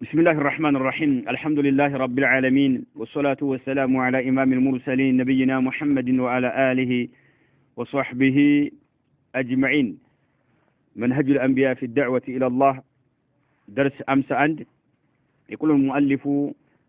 بسم الله الرحمن الرحيم الحمد لله رب العالمين والصلاة والسلام على إمام المرسلين نبينا محمد وعلى آله وصحبه أجمعين. منهج الأنبياء في الدعوة إلى الله درس أمس أند. يقول المؤلف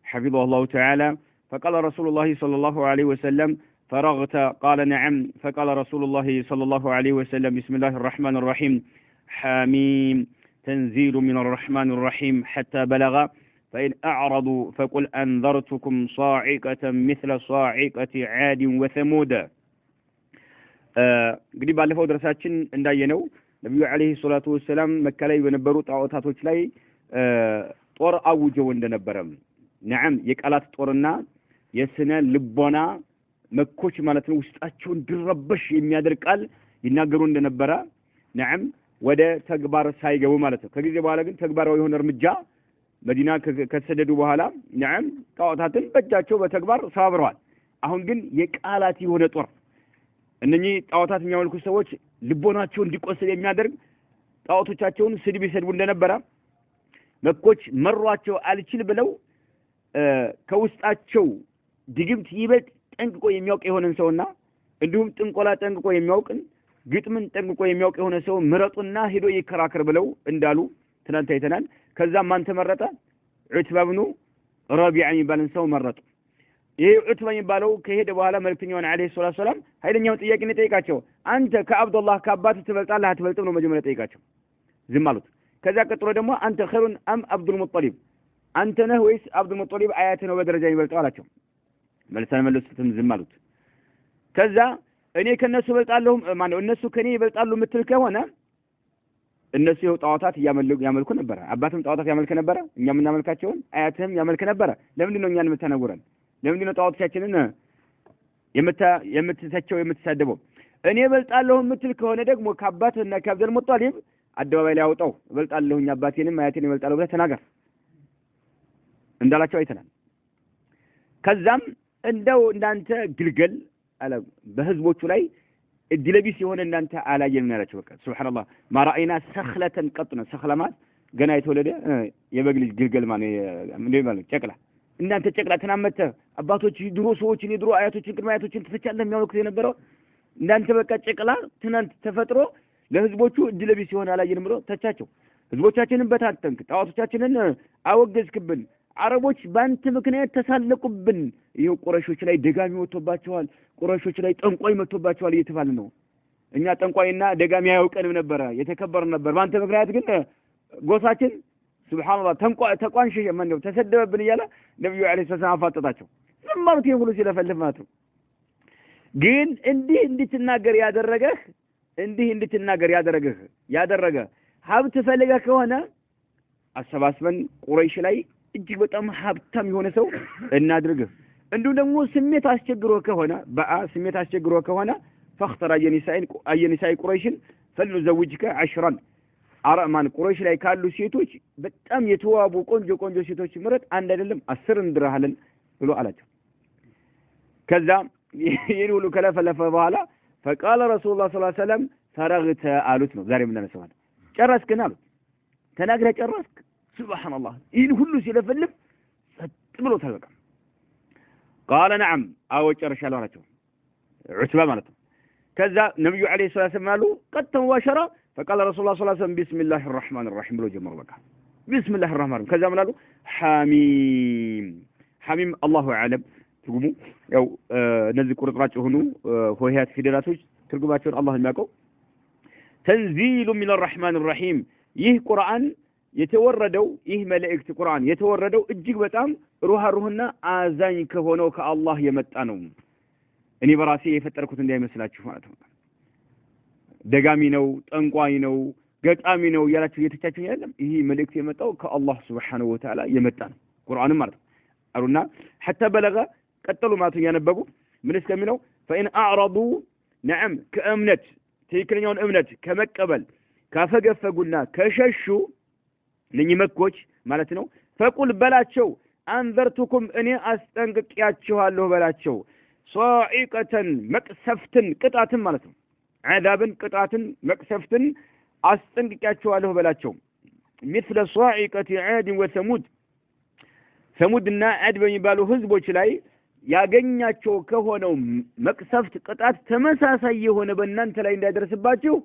حفظه الله تعالى: فقال رسول الله صلى الله عليه وسلم: فرغت؟ قال: نعم. فقال رسول الله صلى الله عليه وسلم: بسم الله الرحمن الرحيم حميم تنزيل من الرحمن الرحيم حتى بلغ فإن أعرضوا فقل أنذرتكم صاعقة مثل صاعقة عاد وثمود. እንግዲህ ባለፈው ድረሳችን እንዳየነው ነብዩ አለይሂ ሰላቱ ወሰለም መካ ላይ በነበሩ ጣዖታቶች ላይ ጦር አውጀው እንደነበረ ነዓም የቃላት ጦርና የስነ ልቦና መኮች ማለት ነው ውስጣቸውን ድረበሽ የሚያደርግ ቃል ይናገሩ እንደነበረ ነዓም ወደ ተግባር ሳይገቡ ማለት ነው። ከጊዜ በኋላ ግን ተግባራዊ የሆነ እርምጃ መዲና ከተሰደዱ በኋላ ነዓም ጣዖታትን በእጃቸው በተግባር ሰባብረዋል። አሁን ግን የቃላት የሆነ ጦር እነኚህ ጣዖታት የሚያመልኩ ሰዎች ልቦናቸው እንዲቆስል የሚያደርግ ጣዖቶቻቸውን ስድብ ይሰድቡ እንደነበረ መኮች መሯቸው አልችል ብለው ከውስጣቸው ድግምት ይበልጥ ጠንቅቆ የሚያውቅ የሆነን ሰውና እንዲሁም ጥንቆላ ጠንቅቆ የሚያውቅን ግጥምን ጠንቅቆ የሚያውቅ የሆነ ሰው ምረጡና ሄዶ ይከራከር ብለው እንዳሉ ትናንት አይተናል። ከዛም ማን ተመረጠ? ዑትባ ብኑ ረቢዓ የሚባልን ሰው መረጡ። ይሄ ዑትባ የሚባለው ከሄደ በኋላ መልእክተኛውን አለይሂ ሰላቱ ሰላም ኃይለኛውን ጥያቄ ነው ጠይቃቸው። አንተ ከአብዱላህ ከአባት ትበልጣለህ አትበልጥም ነው መጀመሪያ ጠይቃቸው። ዝም አሉት። ከዛ ቀጥሎ ደግሞ አንተ ኸይሩን አም አብዱል ሙጠሊብ፣ አንተ ነህ ወይስ አብዱል ሙጠሊብ አያት ነው በደረጃ የሚበልጠው አላቸው። መልሰን መለሱትም ዝም አሉት። ከዛ እኔ ከነሱ ይበልጣለሁ ማነው እነሱ ከኔ ይበልጣሉ ምትል ከሆነ እነሱ ይኸው ጣዖታት ያመልኩ ነበር። አባትም ጣዖታት ያመልክ ነበር፣ እኛም እናመልካቸውን አያትም ያመልክ ነበር። ለምንድን ነው እኛን የምትነግረን? ለምንድን ነው ጣዖቶቻችንን የምትተቸው የምትሳደበው? እኔ ይበልጣለሁ ምትል ከሆነ ደግሞ ከአባትና ከአብዱል ሙጠሊብ አደባባይ ላይ አውጣው ይበልጣለሁኝ አባቴንም አያቴንም ይበልጣለሁ ብለህ ተናገር እንዳላቸው አይተናል። ከዛም እንደው እንዳንተ ግልገል አለ በህዝቦቹ ላይ እድለቢስ የሆነ እንዳንተ አላየንም ያላቸው። በቃ ሱብሃንአላህ ማራኢና ሰኽለተን ቀጥነ ሰኽለማት ገና የተወለደ የበግ ልጅ ግልገል ማለት ጨቅላ እናንተ ጨቅላ ተናመተ አባቶች ድሮ ሰዎችን የድሮ አያቶችን ቅድመ አያቶችን ተፈቻለህ የሚያውቁት የነበረው እንዳንተ በቃ ጨቅላ ትናንት ተፈጥሮ ለህዝቦቹ እድለቢስ የሆነ አላየንም ብሎ ተቻቸው። ህዝቦቻችንን በታተንክ፣ ጣዖቶቻችንን አወገዝክብን፣ አረቦች ባንተ ምክንያት ተሳለቁብን፣ ይሄው ቁረሾች ላይ ደጋሚ ወጥቶባቸዋል፣ ቁረሾች ላይ ጠንቋይ መጥቶባቸዋል እየተባለ ነው። እኛ ጠንቋይና ደጋሚ ያውቀንም ነበር የተከበርን ነበር። ባንተ ምክንያት ግን ጎሳችን ሱብሃንአላህ ተቋንሽ ማነው ተሰደበብን እያለ ነብዩ አለይሂ ሰላም አፋጠጣቸው። ዝም ማለት ይሄ ሁሉ ሲለፈልፍ ማለት ነው። ግን እንዲህ እንድትናገር ያደረገ ሀብት ፈልገህ ከሆነ አሰባስበን ቁረይሽ ላይ እጅግ በጣም ሀብታም የሆነ ሰው እናድርግህ። እንዲሁም ደግሞ ስሜት አስቸግሮ ከሆነ ፈኽተር አየኒሳኢ ቁረይሽን ፈንዘውጅከ 10 አራማን ቁረይሽ ላይ ካሉ ሴቶች በጣም የተዋቡ ቆንጆ ሴቶች ምረጥ፣ አንድ አይደለም 10 እንድራሃለን ብሎ አላቸው። ከዛ ይሄን ሁሉ ከለፈለፈ በኋላ فقال رسول الله صلى الله عليه وسلم فرغت አሉት ነው ዛሬ ምን እናነሳዋለን። ጨረስክና አሉት። ተናግረህ ጨረስክ? ሱብሃንአላህ ይሄን ሁሉ ሲለፈልፍ ጸጥ ብሎ ተበቃ። قال نعم አዎ ጨርሻለሁ አላቸው ዑትባ ማለት ነው። ከዛ ነብዩ አለይሂ ሰላቱ ወሰለም አሉ ቀጥ ወሸራ فقال رسول الله صلى الله عليه وسلم بسم الله الرحمن الرحيم ብሎ ጀመሩ። በቃ بسم الله الرحمن الرحيم። ከዛ ምን አሉ? ሐሚም አላሁ አለም ትርጉሙ ያው እነዚህ ቁርጥራጭ የሆኑ ሆሄያት ፊደላቶች ትርጉማቸውን አላህ የሚያውቀው። ተንዚሉ ሚን الرحمن الرحيم ይህ ቁርአን የተወረደው ይህ መልእክት ቁርአን የተወረደው እጅግ በጣም ሩህሩህና አዛኝ ከሆነው ከአላህ የመጣ ነው። እኔ በራሴ የፈጠርኩት እንዳይመስላችሁ ማለት ነው። ደጋሚ ነው፣ ጠንቋይ ነው፣ ገጣሚ ነው ያላችሁ እየተቻችሁ አይደለም። ይህ መልእክት የመጣው ከአላህ Subhanahu Wa Ta'ala የመጣ ነው ቁርአንም ማለት ነው አሩና حتى بلغ ቀጠሉ ማለት ያነበቡ ምን እስከሚለው فإن أعرضوا نعم ከእምነት ትክክለኛውን እምነት ከመቀበል ካፈገፈጉና ከሸሹ ለኝ መኮች ማለት ነው ፈቁል በላቸው አንዘርቱኩም እኔ አስጠንቅቂያችኋለሁ በላቸው ሷኢቀተን መቅሰፍትን ቅጣትን ማለት ነው عذابን ቅጣትን መቅሰፍትን አስጠንቅቂያችኋለሁ በላቸው مثل صاعقة عاد وثمود ሰሙድና ዓድ በሚባሉ ህዝቦች ላይ ያገኛቸው ከሆነው መቅሰፍት ቅጣት ተመሳሳይ የሆነ በእናንተ ላይ እንዳይደርስባችሁ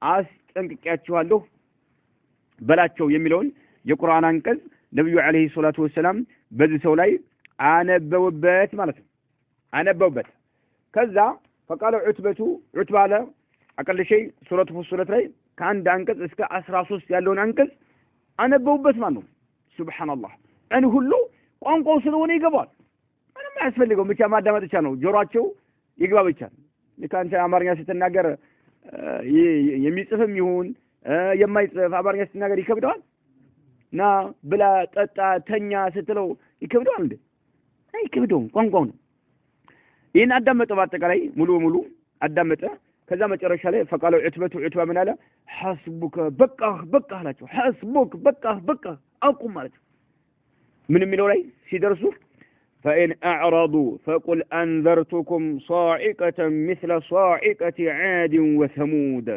አስጠንቅቄያችኋለሁ በላቸው የሚለውን የቁርአን አንቀጽ ነብዩ አለይሂ ሰላቱ ወሰለም በዚህ ሰው ላይ አነበውበት ማለት ነው። አነበውበት ከዛ فقال ዑትባ አለ አቀል ሸይ ሱረቱ ፉሲለት ላይ ከአንድ አንቀጽ እስከ 13 ያለውን አንቀጽ አነበውበት ማለት ነው። ሱብሃንአላህ እኔ ሁሉ ቋንቋው ስለሆነ ይገባል። ምንም አያስፈልገው ብቻ ማዳመጥ ብቻ ነው። ጆሮአቸው ይግባ ብቻ። ለካንተ አማርኛ ስትናገር የሚጽፍም ይሁን የማይጽፍ አማርኛ ስትናገር ይከብደዋል። ና ብላ ጠጣ ተኛ ስትለው ይከብደዋል እንዴ? አይከብደውም። ቋንቋው ነው። ይሄን አዳመጠ በአጠቃላይ ሙሉ አዳመጠ። ከዛ መጨረሻ ላይ فقالوا ዑትባ ምን አለ حسبك በቃ አላቸው። حسبك በቃ አቁም ማለት ምን የሚለው ላይ ሲደርሱ فإن أعرضوا فقل أنذرتكم صاعقة مثل صاعقة عاد وثمود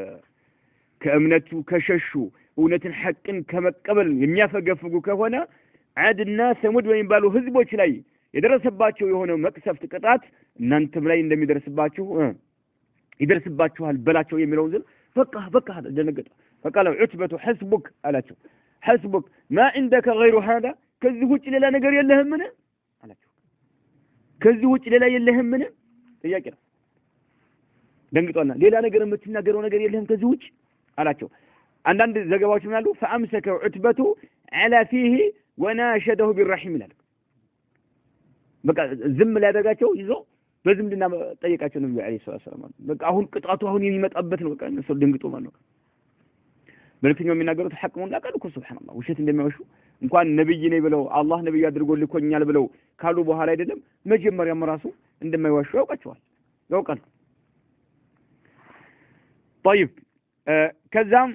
ከእምነቱ ከሸሹ እውነትን ሐቅን ከመቀበል የሚያፈገፍጉ ከሆነ ዓድና ሰሙድ በሚባሉ ህዝቦች ላይ የደረሰባቸው የሆነ መቅሰፍት ቅጣት እናንተም ላይ እንደሚደርስባችሁ ይደርስባችኋል በላቸው የሚለውን ዝም በቃ ደነገጠ። فقال عتبة حسبك አላቸው። حسبك ما عندك غير هذا ከዚህ ውጭ ሌላ ነገር የለህምን አላቸው። ከዚህ ውጭ ሌላ የለህምን ጥያቄ ነው። ደንግጦና ሌላ ነገር የምትናገረው ነገር የለህም ከዚህ ውጭ አላቸው። አንዳንድ ዘገባዎች ምን አሉ فأمسك عتبة على فيه وناشده بالرحيم ይላል። በቃ ዝም ሊያደርጋቸው ይዞ በዝምድና ጠየቃቸው ነብዩ አለይሂ ሰላም። በቃ አሁን ቅጣቱ አሁን የሚመጣበት ነው። በቃ እነሱ ደንግጦ ማለት ነው። መልእክተኛው የሚናገሩት ሐቅ መሆኑን ያውቃሉ እኮ ሱብሃንአላህ። ውሸት እንደማይዋሹ እንኳን ነብይ ነኝ ብለው አላህ ነብይ አድርጎ ልኮኛል ብለው ካሉ በኋላ አይደለም መጀመሪያም ራሱ እንደማይዋሹ ያውቃቸዋል። طيب ከዛም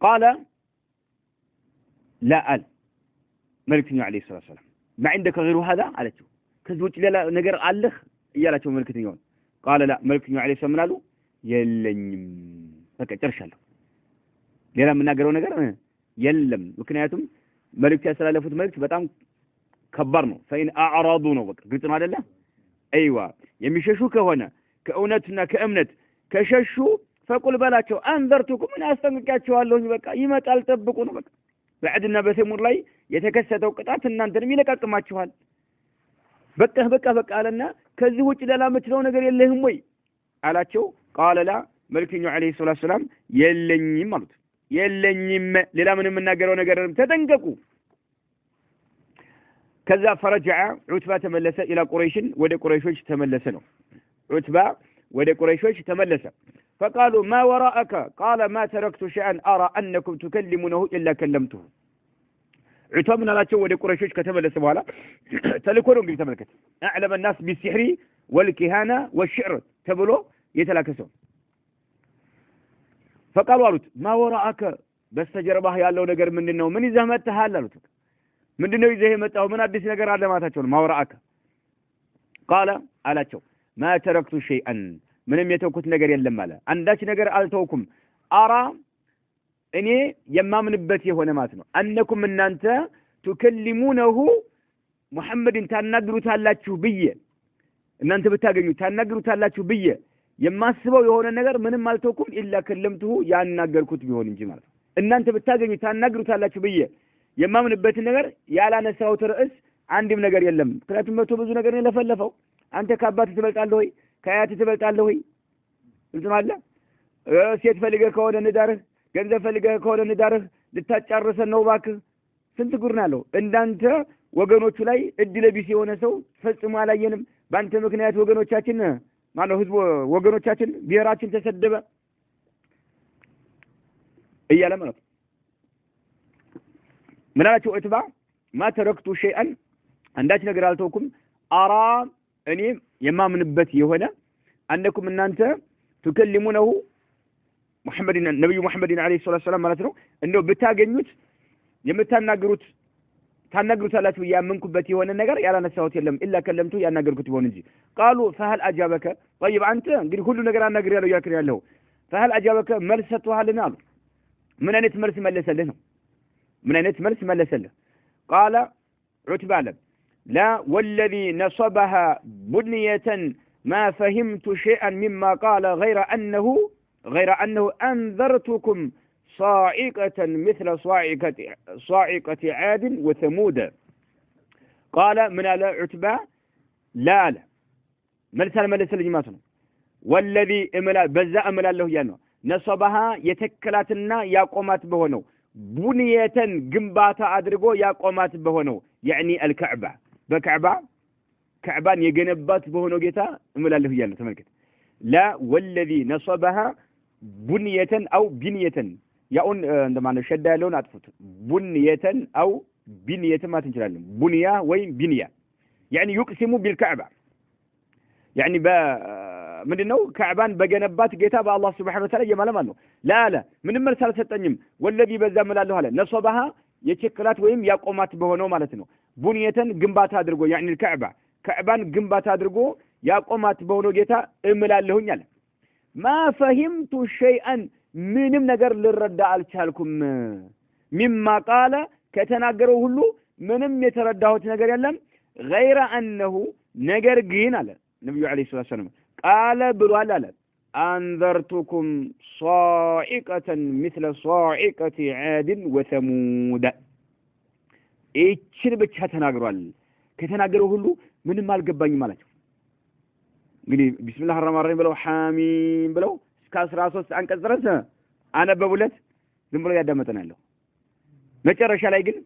قال لا قال መልእክተኛው አለይሂ ሰላም ما عندك غير هذا አላቸው። ከዚህ ውጭ ሌላ ነገር አለህ እያላቸው መልእክተኛው قال لا መልእክተኛው አለይሂ ሰላም አሉ የለኝም በቃ ጨርሻለሁ ሌላ የምናገረው ነገር የለም። ምክንያቱም መልእክት ያስተላለፉት መልእክት በጣም ከባድ ነው። فإن أعرضوا ነው በቃ ግልጽ ነው አይደለ? አይዋ የሚሸሹ ከሆነ ከእውነትና ከእምነት ከሸሹ ፈቁል በላቸው አንዘርቱኩም ምን አስጠንቅቃችኋለሁ በቃ ይመጣል ጠብቁ ነው በቃ። በዓድና በሰሙድ ላይ የተከሰተው ቅጣት እናንተንም ይለቃቅማችኋል። በቃ አለና ከዚህ ውጭ ሌላ የምትለው ነገር የለህም ወይ አላቸው። قال لا መልእክተኛው አለይሂ ሰላቱ ሰላም የለኝም አሉት። የለኝም ሌላ ምንም የምናገረው ነገር ተጠንቀቁ። ከዛ فرجع ዑትባ ተመለሰ ኢላ ቁረይሽን ወደ ቁረይሾች ተመለሰ ነው። ዑትባ ወደ ቁረይሾች ተመለሰ። فقالوا ما وراءك قال ما تركت شيئا أرى أنكم تكلمونه إلا كلمته ዑትባ ምን አላቸው? ወደ ቁረይሾች ከተመለሰ በኋላ ተልኮ ነው እንግዲህ ተመልከት أعلم الناس بالسحر والكهانة والشعر ተብሎ የተላከሰው فقالوا አሉት ما وراءك በስተጀርባህ ያለው ነገር ምንድነው? ምን ይዘህ መጣሃል አሉት። ምንድነው ይዘህ የመጣው? ምን አዲስ ነገር አለ ማታቸው ነው? ما وراءك قال አላቸው ما تركت شيئا ምንም የተውኩት ነገር የለም አለ። አንዳች ነገር አልተውኩም አራ እኔ የማምንበት የሆነ ማለት ነው አነኩም እናንተ ትከሊሙነሁ ሙሐመድን ታናግሩታላችሁ ብዬ እናንተ ብታገኙ ታናግሩታላችሁ ብዬ የማስበው የሆነ ነገር ምንም አልተውኩም ኢላ ከለምቱ ያናገርኩት ቢሆን እንጂ ማለት ነው። እናንተ ብታገኙ ታናግሩታላችሁ ብዬ የማምንበት ነገር ያላነሳሁት ርዕስ አንድም ነገር የለም። ምክንያቱም መቶ ብዙ ነገር ነው ለፈለፈው። አንተ ከአባት ትበልጣለህ ወይ ከአያት ትበልጣለህ ወይ እንትማለ ሴት ፈልገህ ከሆነ ንዳርህ ገንዘብ ፈልገህ ከሆነ ንዳርህ ልታጫርሰን ነው ባክህ ስንት ጉር ነው እንዳንተ ወገኖቹ ላይ እድለ ቢስ የሆነ ሰው ፈጽሞ አላየንም። ባንተ ምክንያት ወገኖቻችን ማነው ህዝብ ወገኖቻችን ብሔራችን ተሰደበ እያለ ማለት ምን አላቸው ዑትባ ما تركت شيئا አንዳች ነገር አልተውኩም አራ እኔ የማምንበት የሆነ አንደኩም እናንተ ትከሊሙነሁ ሙሐመድን ነብዩ ሙሐመድን አለይሂ ሰላም ማለት ነው እንደው ብታገኙት የምታናግሩት ታናግሩታላችሁ ያመንኩበት የሆነ ነገር ያላነሳሁት የለም ኢላ ከለምቱ ያናገርኩት ቢሆን እንጂ قالوا فهل اجابك طيب አንተ እንግዲህ ሁሉ ነገር አናግር ያለው ያክር ያለው فهل اجابك መልስ ሰጥቷልና አሉ። ምን አይነት መልስ መለሰልህ ነው? ምን አይነት መልስ መለሰልህ? قال عتبة لا والذي نصبها بنية ما فهمت شيئا مما قال غير أنه أنذرتكم صاعقة مثل صاعقة عاد وثمود. قال من على عتبة لا ملس الجماعة والذي بزا أملا له يانو نصبها يتكلاتنا يقومات بهونو بنية جنباتا أدرقو يقومات بهونو يعني الكعبة كعبان يجنبات بهونو جيتا أملا له يانو تملكت لا والذي نصبها بنية أو بنية يقول عندما نشد لون أطفت بنية أو بنية ما تنشلال بنية وين بنية يعني يقسم بالكعبة يعني من إنه كعبان بجنبات جتاب الله سبحانه وتعالى جماله منه لا من المرسال ستنجم والذي بزام له هلا نصبها يتشكلات ويم يقومات بهونو مالتنا بنية جنبات هادرجو يعني الكعبة كعبان جنبات هادرجو يقومات بهونو جتا إملا لهن يلا ما فهمت شيئا من نجر للرد على شالكم مما قال كتناجره هلو منم يترداه تناجر يلم غير أنه نجر جين على النبي عليه الصلاة والسلام قال بلوالا أنذرتكم صاعقة مثل صاعقة عاد وثمود إيش بتش هتناجروا كتناجره هلو منم مال جباني مالك قولي بسم الله الرحمن الرحيم بلو حامين بلو كاس راسوس أنك درسه أنا بقولت ذنبلو يدمتنا له نجرش على يقول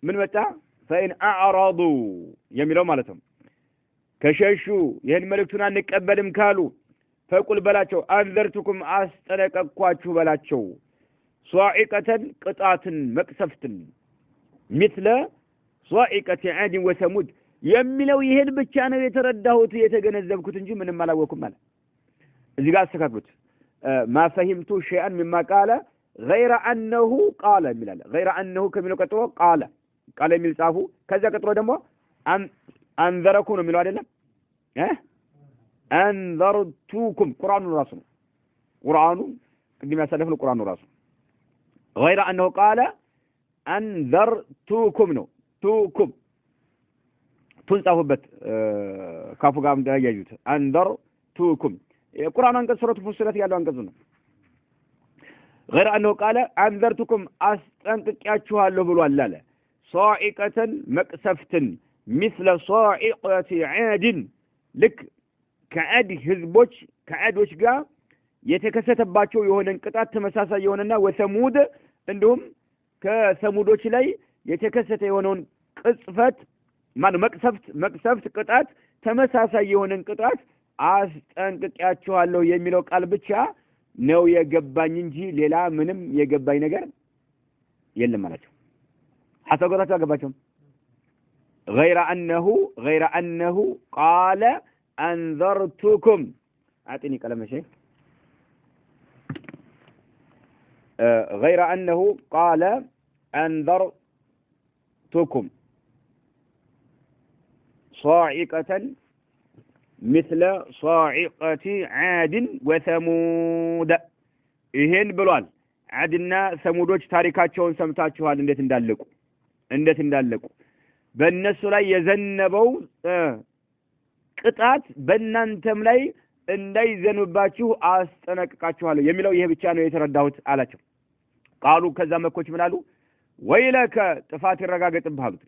من متى فإن أعرضوا يميلوا مالتهم كششوا ين ملكتنا نقبلم كالو فقل بلاچو أنذرتكم أستنققواچو بلاچو صاعقة قطعة مقسفتن مثل صاعقة عاد وثمود يميلوا يهد ብቻ ነው የተረዳሁት የተገነዘብኩት እንጂ ምንም አላወኩም ማለት እዚህ ጋር አስተካክሉት ما فهمت شيئا مما قال غير أنه قال ملال غير أنه كميلو قطو قال የሚል ጻፉ ከዛ ቀጥሎ ደግሞ أنذركم ነው የሚለው አይደለም أنذرتكم ቁርአኑ ራሱ ነው ቁርአኑ ቅድም ያሳለፍነው ቁርአኑ ራሱ غير أنه قال أنذرتكم ነው توكم تنصفበት ካፉ ጋር እንዳያዩት أنذرتكم القرآن አንቀጽ ሱረቱ ፉሲለት ያለው አንቀጽ ነው غير أنه قال أنذرتكم أستنققያችኋለሁ ብሏል አለ صاعقة مقسفتن مثل صاعقة عاد لك كعاد ህዝቦች ከዓዶች ጋር የተከሰተባቸው የሆነን ቅጣት ተመሳሳይ የሆነና ወሰሙድ እንዲሁም ከሰሙዶች ላይ የተከሰተ የሆነውን ቅጽፈት መቅሰፍት ቅጣት ተመሳሳይ የሆነን ቅጣት አስጠንቅቂያችኋለሁ የሚለው ቃል ብቻ ነው የገባኝ እንጂ ሌላ ምንም የገባኝ ነገር የለም ማለትው ሐሰገራቱ አገባቸው غير أنه قال أنذرتكم أعطيني كلام شيء غير أنه قال أنذرتكم صاعقة مثل صاعقة عاد وثمود ይሄን ብሏል ዓድና ሰሙዶች ታሪካቸውን ሰምታችኋል እንዴት እንዳለቁ በእነሱ ላይ የዘነበው ቅጣት በእናንተም ላይ እንዳይዘንባችሁ አስጠነቅቃችኋለሁ የሚለው ይሄ ብቻ ነው የተረዳሁት አላቸው ቃሉ ከዛ መኮች ምን አሉ ወይለከ ጥፋት ይረጋገጥብህ አሉት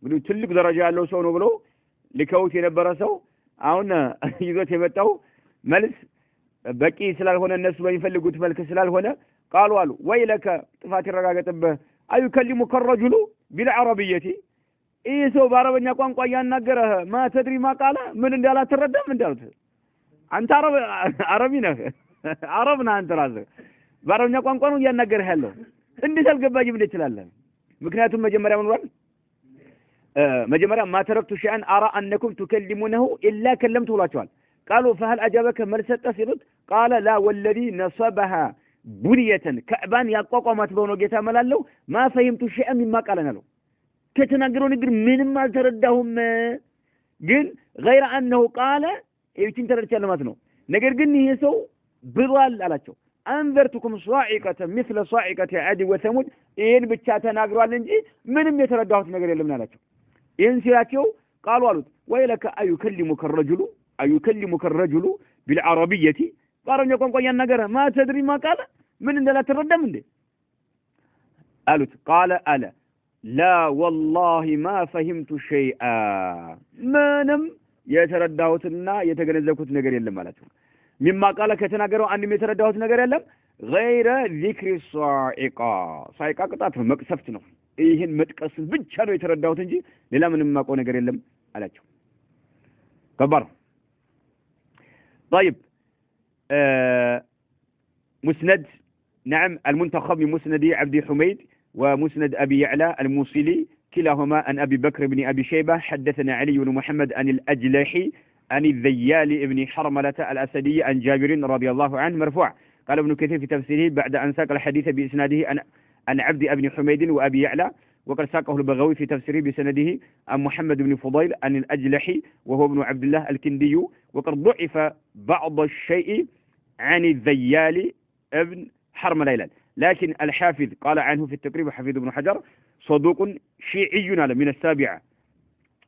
እንግዲህ ትልቅ ደረጃ ያለው ሰው ነው ብሎ ልከውት የነበረ ሰው አሁን ይዞት የመጣው መልስ በቂ ስላልሆነ እነሱ በሚፈልጉት መልክ ስላልሆነ ቃሉ አሉ ወይለከ ጥፋት ይረጋገጥብህ አይከሊሙ ከረጁሉ ቢልዓረቢየቲ ኢሶ በአረበኛ ቋንቋ ያናገረ ማ ተድሪ ማ ቃለ ምን እንዳላ ተረዳም እንዳሉት አንተ አረቢ ነህ አረብና አንተ ራስህ በአረበኛ ቋንቋ ነው ያናገርህ ያለው እንዴት አልገባኝም ይችላል ምክንያቱም መጀመሪያ ምን ወል መጀመሪያ ما تركت شيئا ارى انكم تكلمونه الا كلمت ولاچዋል قالوا فهل اجابك መልሰጠ ሲሉት قال لا والذي نصبها بنية كعبان ያቋቋማት በሆነው ጌታ መላለው ما فهمت شيئا مما قال ነው ከተናገረው ነገር ምንም አልተረዳሁም ግን غير انه قال እቺን ተረድቻለሁ ማለት ነው ነገር ግን ይሄ ሰው ብሏል አላቸው አንዘርቱኩም ሷኢቀተ مثل ሷኢቀተ ዓድ ወሰሙድ ይህን ብቻ ተናግሯል እንጂ ምንም የተረዳሁት ነገር የለም አላቸው። ይህን ሲላቸው ቃሉ አሉት ወይለከ አዩከሊሙከ ረጁሉ ቢልዓረቢየቲ በአረብኛ ቋንቋ ያናገረ ማ ተድሪ ማ ቃለ ምን እንደላ ተረዳም እንዴ አሉት። ቃለ አለ ላ ወላሂ ማ ፈሂምቱ ሸይአ ምንም የተረዳሁትና የተገነዘብኩት ነገር የለም አላቸው። ሚማ ቃለ ከተናገረው አንድም የተረዳሁት ነገር የለም ገይረ ዚክሪ ሷኢቃ ቅጣት ነው መቅሰፍት ነው ይህን መጥቀስ ብቻ ነው የተረዳሁት እንጂ ሌላ ምንም ማውቀው ነገር የለም አላቸው። كبر طيب مسند نعم المنتخب من مسند عبد حميد ومسند أبي يعلى الموصلي كلاهما عن أبي بكر بن أبي شيبة حدثنا علي بن محمد عن الأجلحي عن الذيال بن حرملة الأسدي عن جابر رضي الله عنه مرفوع قال ابن كثير في تفسيره بعد أن ساق الحديث بإسناده عن عبد بن حميد وأبي يعلى وقد ساقه البغوي في تفسيره بسنده عن محمد بن فضيل عن الأجلحي وهو ابن عبد الله الكندي وقد ضعف بعض الشيء عن الذيال ابن حرملة لكن الحافظ قال عنه في التقريب حفيظ بن حجر صدوق شيعي من السابعة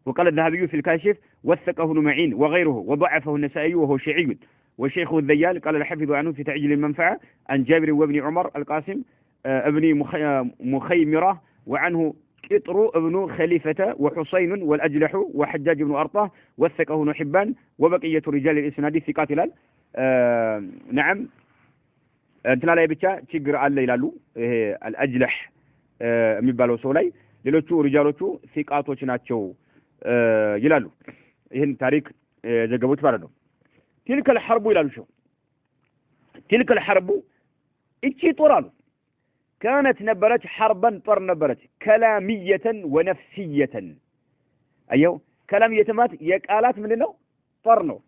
وقال الذهبي في الكاشف وثقه ابن معين وغيره وضعفه النسائي وهو شيعي والشيخ الذيال قال الحافظ عنه في تعجيل المنفعة عن جابر وابن عمر القاسم ابن مخيمرة وعنه قطر ابن خليفة وحسين والأجلح وحجاج بن أرطاه وثقه ابن حبان وبقية رجال الإسناد ثقات الآن نعم انتنا لا يبتشا تشجر على يلالو الأجلح የሚባለው ሰው ላይ ሌሎቹ ሪጃሎቹ ثقاتዎች ናቸው ይላሉ። ይሄን ታሪክ ዘገቡት ማለት ነው። تلك الحرب ይላሉ ሸው تلك الحرب እቺ ጦር አሉ كانت نبرت حربا طر نبرت كلامية ونفسية أيوه كلامية مات يقالات من ነው طر ነው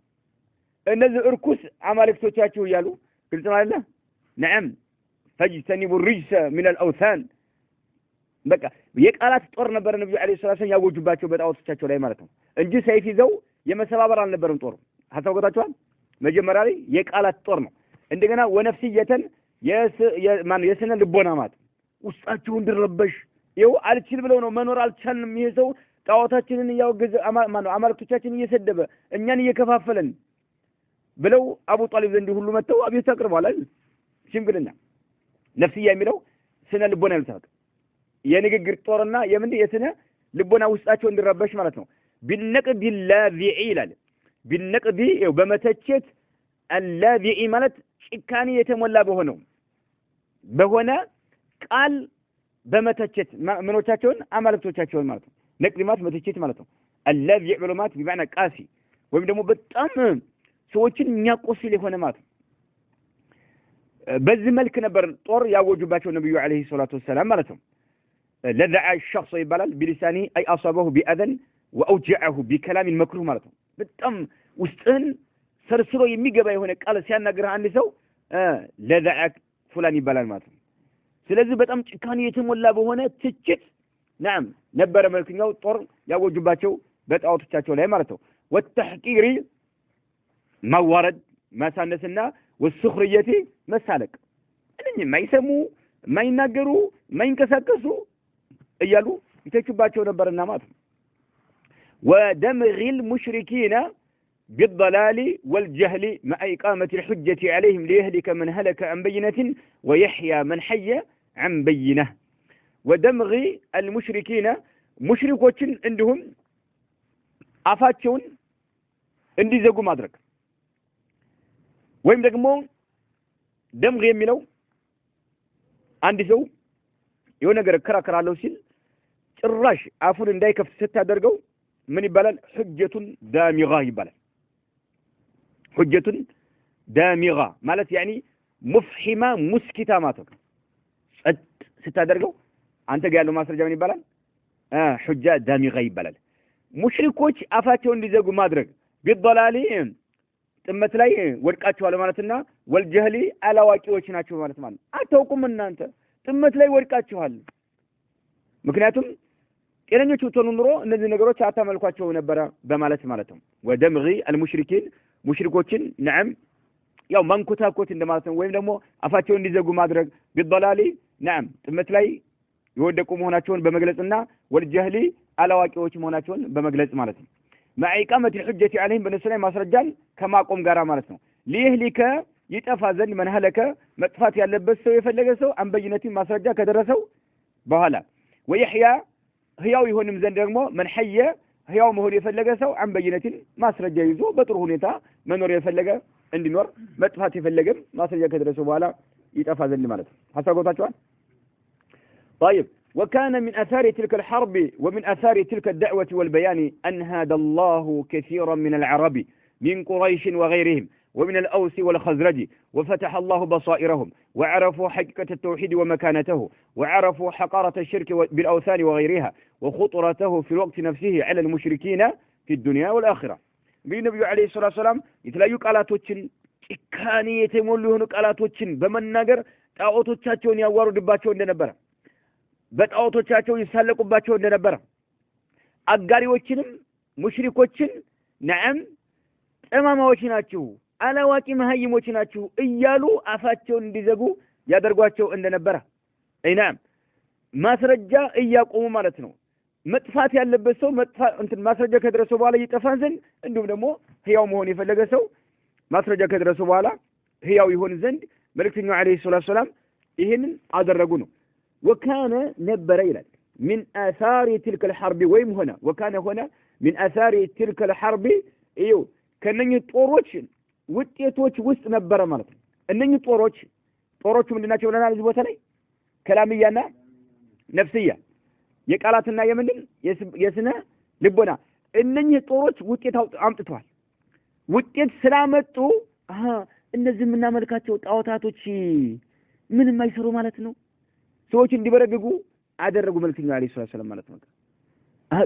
እነዚህ እርኩስ አማልክቶቻቸው ያሉ ግልጽ ነው አይደል? نعم فاجتنبوا الرجس من الأوثان በቃ የቃላት ጦር ነበር ነብዩ አለይሂ ሰላም ያወጁባቸው በጣዖቶቻቸው ላይ ማለት ነው እንጂ ሰይፍ ይዘው የመሰባበር አልነበረም ጦር ሐሳብ ወጣቷል። መጀመሪያ ላይ የቃላት ጦር ነው። እንደገና ወነፍሲየተን የስነ ልቦና ማለት ውስጣቸው እንድረበሽ ይኸው አልችል ብለው ነው መኖር አልቻልንም። ይሄ ሰው ጣዖታችንን ያወገዘ አማልክቶቻችንን እየሰደበ እኛን እየከፋፈለን ብለው አቡ ጣሊብ ዘንድ ሁሉ መተው አብዮት አቅርበዋል አይደል? ሽምግልና ነፍስያ የሚለው ስነ ልቦና ይልታል። የንግግር ጦርና የምን የስነ ልቦና ውስጣቸው እንድረበሽ ማለት ነው። ቢልነቅዲ ላዚዒ ይላል። ቢልነቅዲ ይኸው በመተቸት አላዚዒ ማለት ጭካኔ የተሞላ በሆነ ቃል በመተቸት ምኖቻቸውን አማልክቶቻቸውን ማለት ነው። ነቅዲ ማለት መተቸት ማለት ነው። አላዚዕ ብሎ ማለት በማዕና ቃሲ ወይም ደግሞ በጣም ሰዎችን የሚያቆስል የሆነ ማለት ነው። በዚህ መልክ ነበር ጦር ያወጁባቸው ነብዩ አለይሂ ሰላቱ ወሰላም ማለት ነው። ለዘዐ الشخص ይባላል بلسانه اي اصابه باذى واوجعه بكلام مكروه ማለት ነው። በጣም ውስጥን ሰርስሮ የሚገባ የሆነ ቃል ሲያናግርህ አንድ ሰው ለዘዐ ፉላን ይባላል ማለት ነው። ስለዚህ በጣም ጭካኔ የተሞላ በሆነ ትችት نعم ነበረ መልክኛው ጦር ያወጁባቸው በጣዖቶቻቸው ላይ ማለት ነው። ወተህቂሪ ማዋረድ ማሳነስና ወሱኽሪየቲ መሳለቅ እነኚህ ማይሰሙ ማይናገሩ ማይንቀሳቀሱ እያሉ ይተቹባቸው ነበርና ማለት ነው። ወደምጊል ሙሽሪኪና بالضلال والجهل مع إقامة الحجة عليهم ليهلك من هلك عن بينة ويحيى من حي عن بينة ودمغ المشركين مشركوችን عندهم አፋቸውን እንዲዘጉ ማድረግ ወይም ደግሞ ደምግ የሚለው አንድ ሰው የሆነ ነገር ከራከራለው ሲል ጭራሽ አፉን እንዳይከፍት ስታደርገው ምን ይባላል? ሁጀቱን ዳሚጋ ይባላል። ሁጀቱን ዳሚጋ ማለት ያኒ ሙፍሂማ ሙስኪታ ማለት ነው። ጸጥ ስታደርገው አንተ ጋር ያለው ማስረጃ ምን ይባላል? ሁጃ ዳሚጋ ይባላል። ሙሽሪኮች አፋቸውን እንዲዘጉ ማድረግ ቢضላሊ ጥመት ላይ ወድቃቸዋል ማለትና ወልጀህሊ አላዋቂዎች ናቸው ማለት አታውቁም እናንተ ጥመት ላይ ወድቃቸዋል። ምክንያቱም ጤነኞች ብትሆኑ ኑሮ እነዚህ ነገሮች አታመልኳቸው ነበር በማለት ማለት ነው። ወደምጊ አልሙሽሪኪን ሙሽሪኮችን ነዓም ያው መንኮታኮት እንደማለት ነው ወይም ደግሞ አፋቸውን እንዲዘጉ ማድረግ ቢضላሊ نعم ጥመት ላይ የወደቁ መሆናቸውን በመግለጽና ወልጀህሊ አላዋቂዎች መሆናቸውን በመግለጽ ማለት ነው مع إقامة الحجة عليهم በነሱ ላይ ማስረጃን ከማቆም ጋራ ማለት ነው ሊህሊከ ይጠፋ ዘንድ من هلك መጥፋት ያለበት ሰው የፈለገ ሰው አንበይነቲ ማስረጃ ከደረሰው በኋላ ويحيى ህያው ይሆንም ዘንድ ደግሞ من حي ህያው መሆን የፈለገ ሰው አንበይነቲን ማስረጃ ይዞ በጥሩ ሁኔታ መኖር የፈለገ እንዲኖር መጥፋት የፈለገም ማስረጃ ከደረሰው በኋላ ይጠፋ ዘንድ ማለት ነው ሐሳቦታቸዋል طيب وكان من أثار تلك الحرب ومن أثار تلك الدعوة والبيان أن هدى الله كثيرا من العرب من قريش وغيرهم ومن الأوس والخزرج وفتح الله بصائرهم وعرفوا حقيقة التوحيد ومكانته وعرفوا حقارة الشرك بالأوثان وغيرها وخطرته في الوقت نفسه على المشركين في الدنيا والآخرة النبي عليه الصلاة والسلام يتلاقوا قالاتوچن ጭካኔ የተሞሉ የሆኑ ቃላቶችን በመናገር ጣዖቶቻቸውን ያዋርዱባቸው እንደነበረ በጣዖቶቻቸው ይሳለቁባቸው እንደነበረ አጋሪዎችንም ሙሽሪኮችን ነዓም ጠማማዎች ናቸው አላዋቂ መሃይሞች ናቸው እያሉ አፋቸውን እንዲዘጉ ያደርጓቸው እንደነበረ አይናም ማስረጃ እያቆሙ ማለት ነው መጥፋት ያለበት ሰው ማስረጃ ከደረሰው በኋላ ይጠፋን ዘንድ እንዲሁም ደግሞ ህያው መሆን የፈለገ ሰው ማስረጃ ከደረሰው በኋላ ህያው ይሆን ዘንድ መልእክተኛው አለይሂ ሰላቱ ሰላም ይሄንን አደረጉ ነው وكان نبر إلى من آثار تلك الحرب ويم هنا وكان هنا من آثار تلك الحرب إيو كأنني طوروش وتيتوش وست نبر مرة أنني طوروش من الناس ولا ناس بوتني كلامينا نفسية يقالاتنا يمنن يسنا لبنا أنني طوروش وتيت عم تطوال وتيت سلامته እነዚህ የምናመልካቸው ጣዖታቶች ምንም አይሰሩ ማለት ነው ሰዎች እንዲበረግጉ አደረጉ መልእክተኛው አለይሂ ሰላም ማለት ነው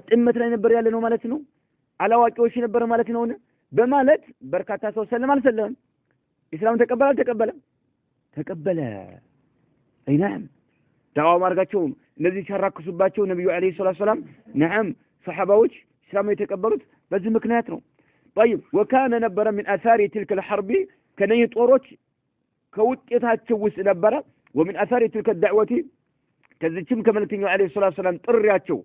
ጥመት ላይ ነበር ያለ ነው ማለት ነው አላዋቂዎች ነበር ማለት ነው በማለት በርካታ ሰው ሰለም አልሰለም እስላም ተቀበለ አይናም ዳዋ ማርጋቸው እነዚህ ሸራክሱባቸው ነብዩ አለይሂ ሰላም ነዓም ሰሃባዎች እስላም የተቀበሉት በዚህ ምክንያት ነው طيب وكان نبر من آثار تلك الحرب كان يطوروች ከውጤታቸው ውስጥ ነበር ومن آثار تلك الدعوة كذلكم كملكتنيو عليه الصلاة والسلام طرياتشو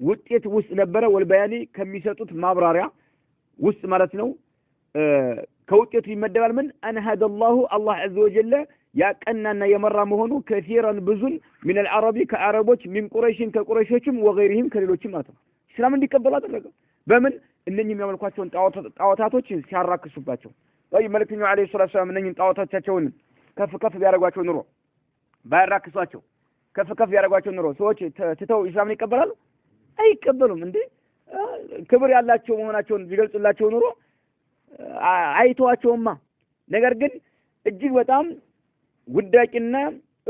وطيت وسط نبره والبياني كميسطوت مابراريا وسط مالتنو كوطيت يمدبال من ان هذا الله عز وجل يا قنانا يمرا مهونو كثيرا بزن من العرب كعربوች من قريش كقريشوችም وغيرهم كሌሎችም ማለት ነው እስላም እንዲቀበሉ አደረገ በምን እነኚህ የሚያመልኳቸውን ጣዖታቶች ሲያራክሱባቸው ወይ መልክተኛው አለይሂ ሰላቱ ሰላም እነኚህን ጣዖታቶቻቸውን ከፍ ያደርጓቸው ኑሮ ባያራክሷቸው ከፍ ያደርጓቸው ኑሮ ሰዎች ትተው እስላምን ይቀበላሉ አይቀበሉም እንዴ ክብር ያላቸው መሆናቸውን ቢገልጹላቸው ኑሮ አይተዋቸውማ ነገር ግን እጅግ በጣም ውዳቂና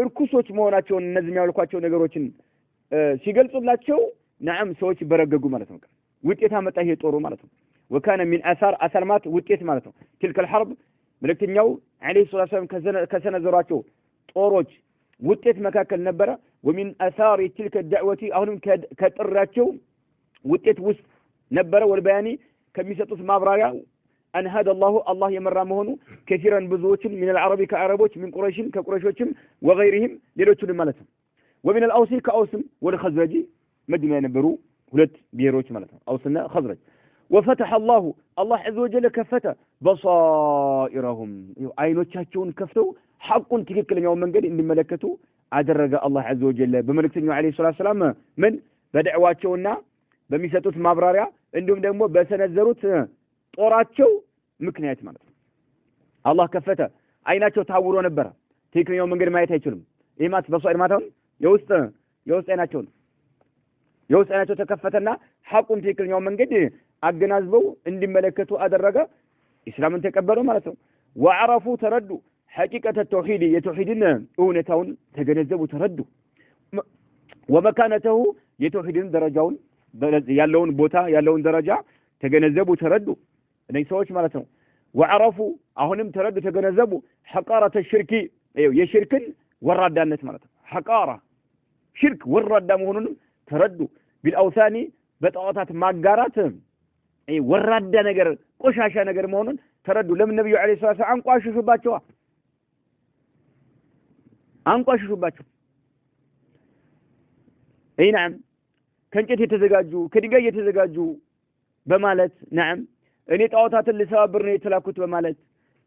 እርኩሶች መሆናቸውን እነዚህ የሚያልኳቸው ነገሮችን ሲገልጹላቸው ነዓም ሰዎች በረገጉ ማለት ነው ውጤታ መጣ ይሄ ጦሩ ማለት ነው وكان من آثار أثرمات ውጤት ማለት ነው تلك الحرب መልእክተኛው አለይሂ ሰላም ከሰነዘሯቸው ጦሮች ውጤት መካከል ነበር ومن آثار تلك الدعوة አሁንም ከጥራቸው ውጤት ውስጥ ነበር والبياني ከሚሰጡት ማብራሪያ أن هذا الله يمر مهونو كثيرا بزوجين من العرب كعربوች من قريش كقريشوችም وغيرهم ሌሎችንም ማለት ነው ومن الأوس كأوسم والخزرج መዲና የነበሩ ሁለት ብሔሮች ማለት ነው አውስና خزرج وفتح الله عز وجل كفته بصائرهم አይኖቻቸውን ከፍተው ሐቁን ትክክለኛው መንገድ እንዲመለከቱ አደረገ الله عز وجل በመልእክተኛው عليه الصلاه والسلام ምን በደዕዋቸውና በሚሰጡት ማብራሪያ እንዲሁም ደግሞ በሰነዘሩት ጦራቸው ምክንያት ማለት ነው አላህ ከፈተ አይናቸው ታውሮ ነበር ትክክለኛው መንገድ ማየት አይችሉም ኢማት በሷይር ማታውን የውስጥ አይናቸው ተከፈተና ሐቁን ትክክለኛው መንገድ አገናዝበው እንዲመለከቱ አደረገ እስላምን ተቀበሉ ማለት ነው وعرفوا تردوا حقيقة التوحيد يتوحيدن እውነታውን ተገነዘቡ ተረዱ ومكانته يتوحيدن ደረጃውን ያለውን ቦታ ያለውን ደረጃ ተገነዘቡ ተረዱ እነዚህ ሰዎች ማለት ነው وعرفوا አሁንም ተረዱ ተገነዘቡ حقارة الشرك የሽርክን ወራዳነት ማለት ነው حقارة ሽርክ ወራዳ መሆኑን ተረዱ بالأوثان በጣዖታት ማጋራት ወራዳ ነገር ቆሻሻ ነገር መሆኑን ተረዱ ለምን ነብዩ አለይሂ ሰላቱ ወሰለም አንቋሽሹባቸው نعم ከእንጨት የተዘጋጁ ከድንጋይ የተዘጋጁ በማለት نعم እኔ ጣዖታትን ልሰባብር ነው የተላኩት በማለት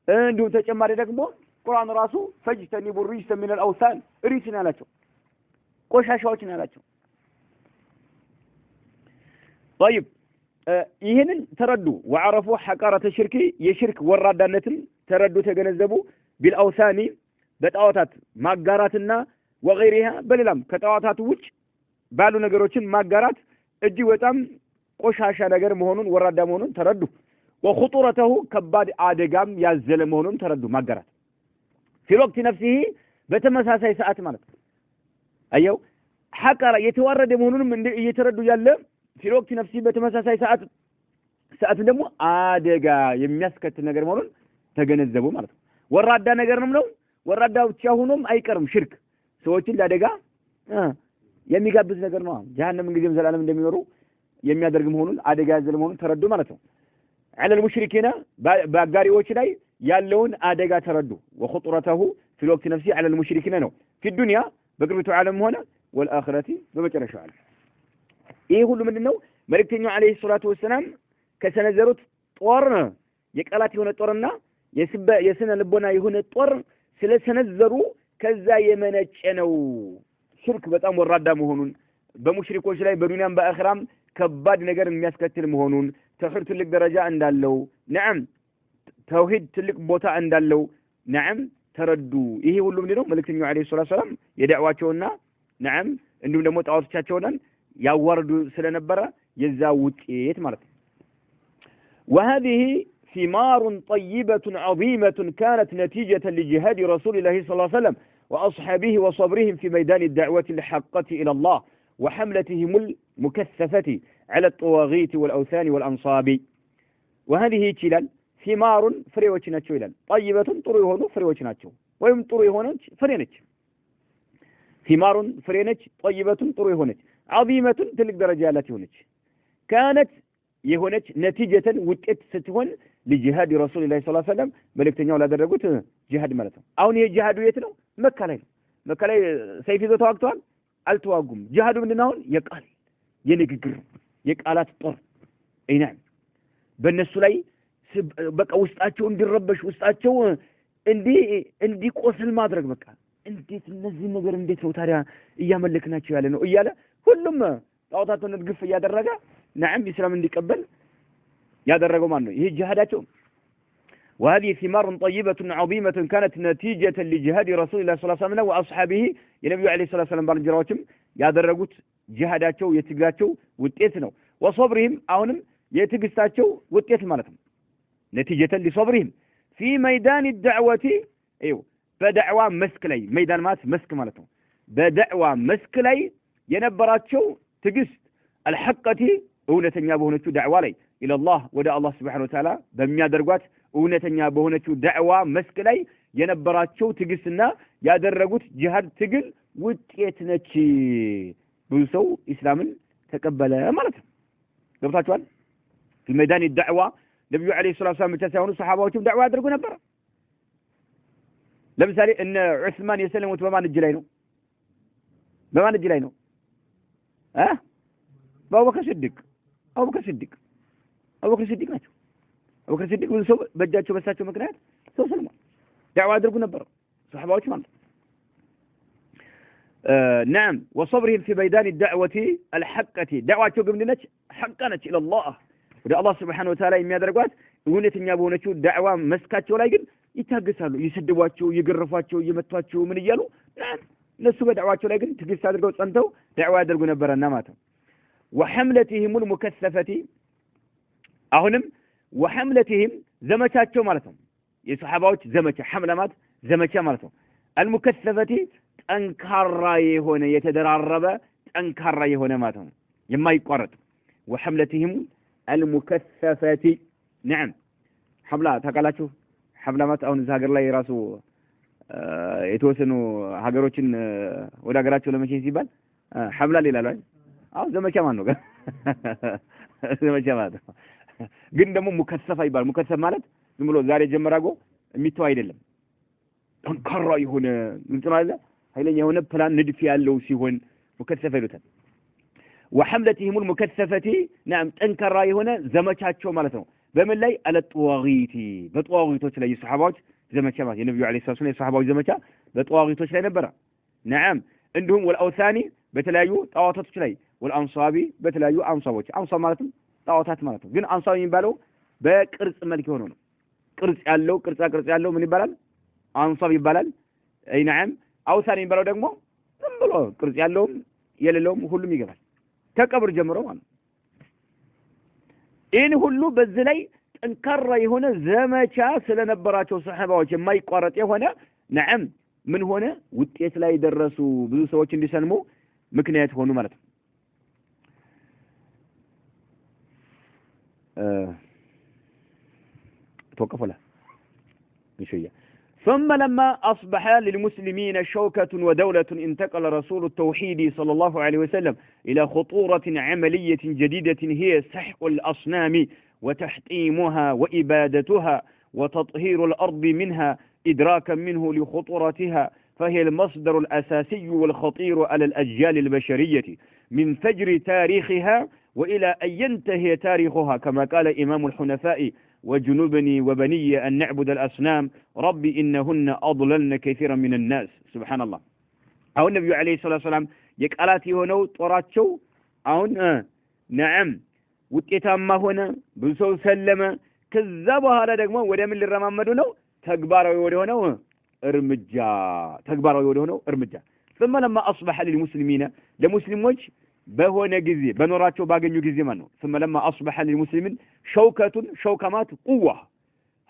እንዲሁም ተጨማሪ ደግሞ ቁርአን ራሱ ፈጅተኒቡ ሪጅሰ ሚን አልአውሳን ሪጅስን አላቸው ቆሻሻዎችን አላቸው طيب ይሄንን ተረዱ ወعرفوا حقارة الشرك የሽርክ ወራዳነትን ተረዱ ተገነዘቡ بالأوثان በጣዖታት ማጋራትና ወغيرها በሌላም ከጣዖታት ውጭ ባሉ ነገሮችን ማጋራት እጅግ በጣም ቆሻሻ ነገር መሆኑን ወራዳ መሆኑን ተረዱ وخطورته ከባድ አደጋም ያዘለ መሆኑን ተረዱ ማጋራት في الوقت نفسه በተመሳሳይ ሰዓት ማለት አየው ሐቀራ የተዋረደ መሆኑንም እየተረዱ ያለ في الوقت نفسه በተመሳሳይ ሰዓት ደግሞ አደጋ የሚያስከትል ነገር መሆኑን ተገነዘቡ ማለት ነው ወራዳ ነገር ነው ወራዳ ብቻ ሆኖም አይቀርም ሽርክ ሰዎችን ለአደጋ የሚጋብዝ ነገር ነው ጀሃነም እንግዲህ ዘላለም እንደሚኖሩ የሚያደርግ መሆኑን አደጋ ያዘለ መሆኑን ተረዱ ማለት ነው على المشركين باغاريዎች ላይ ያለውን አደጋ ተረዱ وخطرته في الوقت نفسه على المشركين ነው في الدنيا በቅርቢቱ ዓለም ሆነ والآخرة በመጨረሻው ዓለም ይሄ ሁሉ ምንድነው መልእክተኛው አለይሂ ሰላቱ ወሰለም ከሰነዘሩት ጦር የቃላት የሆነ ጦርና የስነ ልቦና የሆነ ጦር ስለሰነዘሩ ከዛ የመነጨ ነው ሽርክ በጣም ወራዳ መሆኑን በሙሽሪኮች ላይ በዱንያም በአኺራም ከባድ ነገር የሚያስከትል መሆኑን ተውሂድ ትልቅ ደረጃ እንዳለው نعم ተውሂድ ትልቅ ቦታ እንዳለው نعم ተረዱ ይሄ ሁሉ ምንድነው መልእክተኛው አለይሂ ሰላቱ ወሰለም የዳዕዋቸውና نعم እንዲሁም ደግሞ ጣዖቶቻቸውን ያዋርዱ ስለነበረ የዛ ውጤት ማለት ነው وهذه ثمار طيبة عظيمة كانت نتيجة لجهاد رسول الله صلى الله عليه وسلم وأصحابه وصبرهم في ميدان الدعوة الحقة إلى الله وحملتهم المكثفة على الطواغيت والأوثان والأنصاب وهذه تلال ثمار فريوچنا تشيلال طيبة طري هونو فريوچنا تشو ويم طري هونج فرينج ثمار فرينج طيبة طري هونج عظيمة تلك درجات هونج كانت يهونج نتيجة وتأت ستهون لجهاد رسول الله صلى الله عليه وسلم ملكتنياو لا درجوت جهاد مالته አሁን ይሄ ጂሃዱ የት ነው መካ ላይ ሰይፍ ይዘው ተዋግተዋል አልተዋጉም ጂሃዱ ምንድነው የቃል የንግግር የቃላት ጦር አይናም በእነሱ ላይ በቃ ውስጣቸው እንዲረበሽ ውስጣቸው እንዲቆስል ማድረግ በቃ እንዴት እነዚህ ነገር እንዴት ነው ታዲያ እያመለክናቸው ያለ ነው እያለ ሁሉም ጣዖታቱን ግፍ እያደረገ نعم እስላም እንዲቀበል ያደረገው ማን ነው ይሄ ጂሃዳቸው وهذه ثمار طيبة عظيمة كانت نتيجة لجهاد رسول الله صلى الله عليه وسلم وأصحابه النبي عليه الصلاة والسلام بالجراوتهم ያደረጉት ጂሃዳቸው የትግላቸው ውጤት ነው وصبرهم አሁንም የትግስታቸው ውጤት ማለት ነው نتيجة لصبرهم في ميدان الدعوة ايوه በዳዕዋ መስክ ላይ መይዳን ማለት መስክ ማለት ነው በዳዕዋ መስክ ላይ የነበራቸው ትግስት الحقة እውነተኛ በሆነችው ዳዕዋ ላይ الى الله ወደ አላህ Subhanahu Wa Ta'ala በሚያደርጓት እውነተኛ በሆነችው ዳዕዋ መስክ ላይ የነበራቸው ትግስትና ያደረጉት ጂሃድ ትግል ውጤት ነች ብዙ ሰው እስላምን ተቀበለ ማለት ነው ገብታችኋል في ميدان الدعوة ነብዩ አለይሂ ሰላቱ ወሰለም ብቻ ሳይሆኑ ሰሃባዎችም ዳዕዋ ያደርጉ ነበር ለምሳሌ እነ ዑስማን የሰለሙት በማን እጅ ላይ ነው በአቡበክር ሲዲቅ ናቸው አቡበክር ሲዲቅ ብዙ ሰው በእጃቸው በሳቸው ምክንያት ሰው ሰልሟል ዳዕዋ ያደርጉ ነበር ሰሃባዎች ማለት نعم وصبرهم في ميدان الدعوة الحقة دعوة قمناش حقناش إلى الله وده الله سبحانه وتعالى የሚያደርጓት እውነተኛ በሆነችው ዳዕዋ መስካቸው ላይ ግን ይታገሳሉ ይሰድቧቸው ይገርፋቸው ይመቷቸው ምን ይያሉ እነሱ በዳዕዋቸው ላይ ግን ትግስት አድርገው ጸንተው ዳዕዋ ያደርጉ ነበርና ማለት ነው وحملتهم المكثفة አሁንም وحملتهم ዘመቻቸው ማለት ነው የሱሐባዎች ዘመቻ ሐምለማት ዘመቻ ማለት ነው المكثفة ጠንካራ የሆነ የተደራረበ ጠንካራ የሆነ ማለት ነው የማይቋረጥ وحملتهم المكثفة نعم حملة ታውቃላችሁ ሐምለማት አሁን እዚህ ሀገር ላይ ራሱ የተወሰኑ ሀገሮችን ወደ ሀገራቸው ለመሸሽ ሲባል ሐምላ ይላሉ አው ዘመቻ ማን ነው ዘመቻ ማለት ግን ደግሞ ሙከሰፋ ይባል ሙከሰፍ ማለት ዝም ብሎ ዛሬ ጀመራጎ የሚተው አይደለም ጠንካራ የሆነ እንትን አለ ኃይለኛ የሆነ ፕላን ንድፍ ያለው ሲሆን ሙከተፈ ይሉታል وحملتهم المكثفة نعم ጠንካራ የሆነ ዘመቻቸው ማለት ነው በምን ላይ አለጥዋጊቲ በጥዋጊቶች ላይ የሰሃባዎች ዘመቻ ማለት የነብዩ አለይሂ ሰላቱ ወሰለም የሰሃባዎች ዘመቻ በጥዋጊቶች ላይ ነበር نعم እንዲሁም ወልአውሳኒ በተለያዩ ጣዋቶች ላይ ወልአንሳቢ በተለያዩ አንሳቦች አንሳብ ማለትም ጣዋታት ማለት ነው ግን አንሳብ የሚባለው በቅርጽ መልክ የሆነ ነው ቅርጽ ያለው ቅርጽ ያለው ምን ይባላል አንሳብ ይባላል አይ نعم አውሳኒ የሚባለው ደግሞ ዝም ብሎ ቅርጽ ያለውም የሌለውም ሁሉም ይገባል ተቀብር ጀምሮ ማለት ይህን ሁሉ በዚህ ላይ ጠንካራ የሆነ ዘመቻ ስለነበራቸው ሰሃባዎች የማይቋረጥ የሆነ نعم ምን ሆነ ውጤት ላይ ደረሱ ብዙ ሰዎች እንዲሰልሙ ምክንያት ሆኑ ማለት ነው توقفوا له بشوية ثم لما أصبح للمسلمين شوكة ودولة انتقل رسول التوحيد صلى الله عليه وسلم إلى خطورة عملية جديدة هي سحق الأصنام وتحطيمها وإبادتها وتطهير الأرض منها إدراكا منه لخطورتها فهي المصدر الأساسي والخطير على الأجيال البشرية من فجر تاريخها وإلى أن ينتهي تاريخها كما قال إمام الحنفاء وجنوبني وبني أن نعبد الأصنام ربي إنهن أضللن كثيرا من الناس سبحان الله أو النبي عليه الصلاة والسلام يقالاتي هنا طراتشو أو نعم وكتام ما هنا بسو سلم كذبها هذا دقما ودم اللي رمامدونه تكباروا يودونه ارمجا ثم لما أصبح للمسلمين لمسلموች በሆነ ጊዜ በኖራቸው ባገኙ ጊዜ ማለት ነው ثم لما أصبح للمسلمين شوكمات قوة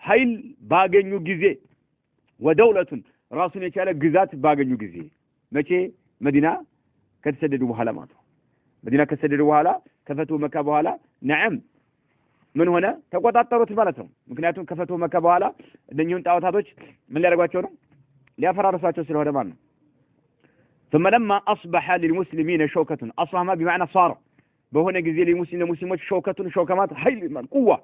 ኃይል ባገኙ ጊዜ ودولة ራሱን የቻለ ግዛት ባገኙ ጊዜ መቼ መዲና ከተሰደዱ በኋላ ማለት ነው መዲና ከተሰደዱ በኋላ ከፈቱ መካ በኋላ نعم ምን ሆነ ተቆጣጣሩት ማለት ነው ምክንያቱም ከፈቱ መካ በኋላ እነኚህን ጣዖታቶች ምን ሊያደርጓቸው ነው ሊያፈራርሷቸው ስለሆነ ማለት ነው ثم لما أصبح للمسلمين شوكة أصبح بمعنى صار بهنا جزء للمسلمين شوكة شوكمات حيل قوة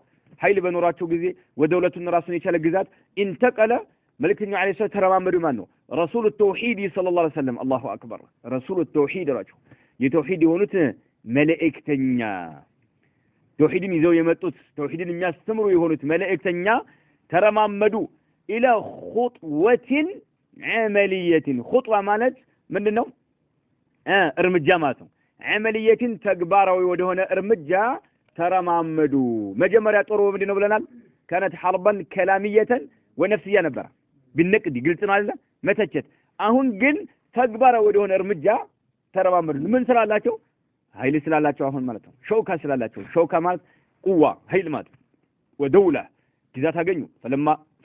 حيل بنوراتشو جزء ودولة الرسول يشال الجزات انتقل ملك النبي عليه الصلاة والسلام منه رسول التوحيد صلى الله عليه وسلم الله أكبر رسول التوحيد رجل يتوحيد ونت ملائكتنا توحيد يزو يمتوت توحيد الناس تمروا يهونت ملائكتنا ترمامدو إلى خطوة عملية خطوة مالت ምንድነው እርምጃ ማለት ነው عملية ተግባራዊ ወደሆነ እርምጃ ተረማመዱ መጀመሪያ ጦሩ ምንድነው ብለናል كانت حربا كلامية ونفسية ነበር بالنقد ግልጽ ነው አይደል መተቸት አሁን ግን ተግባራዊ ወደሆነ እርምጃ ተረማመዱ ምን ስላላቸው ኃይል ስላላቸው አሁን ማለት ነው ሾውካ ስላላቸው ሾውካ ማለት قوة ኃይል ማለት ودولة ግዛት አገኙ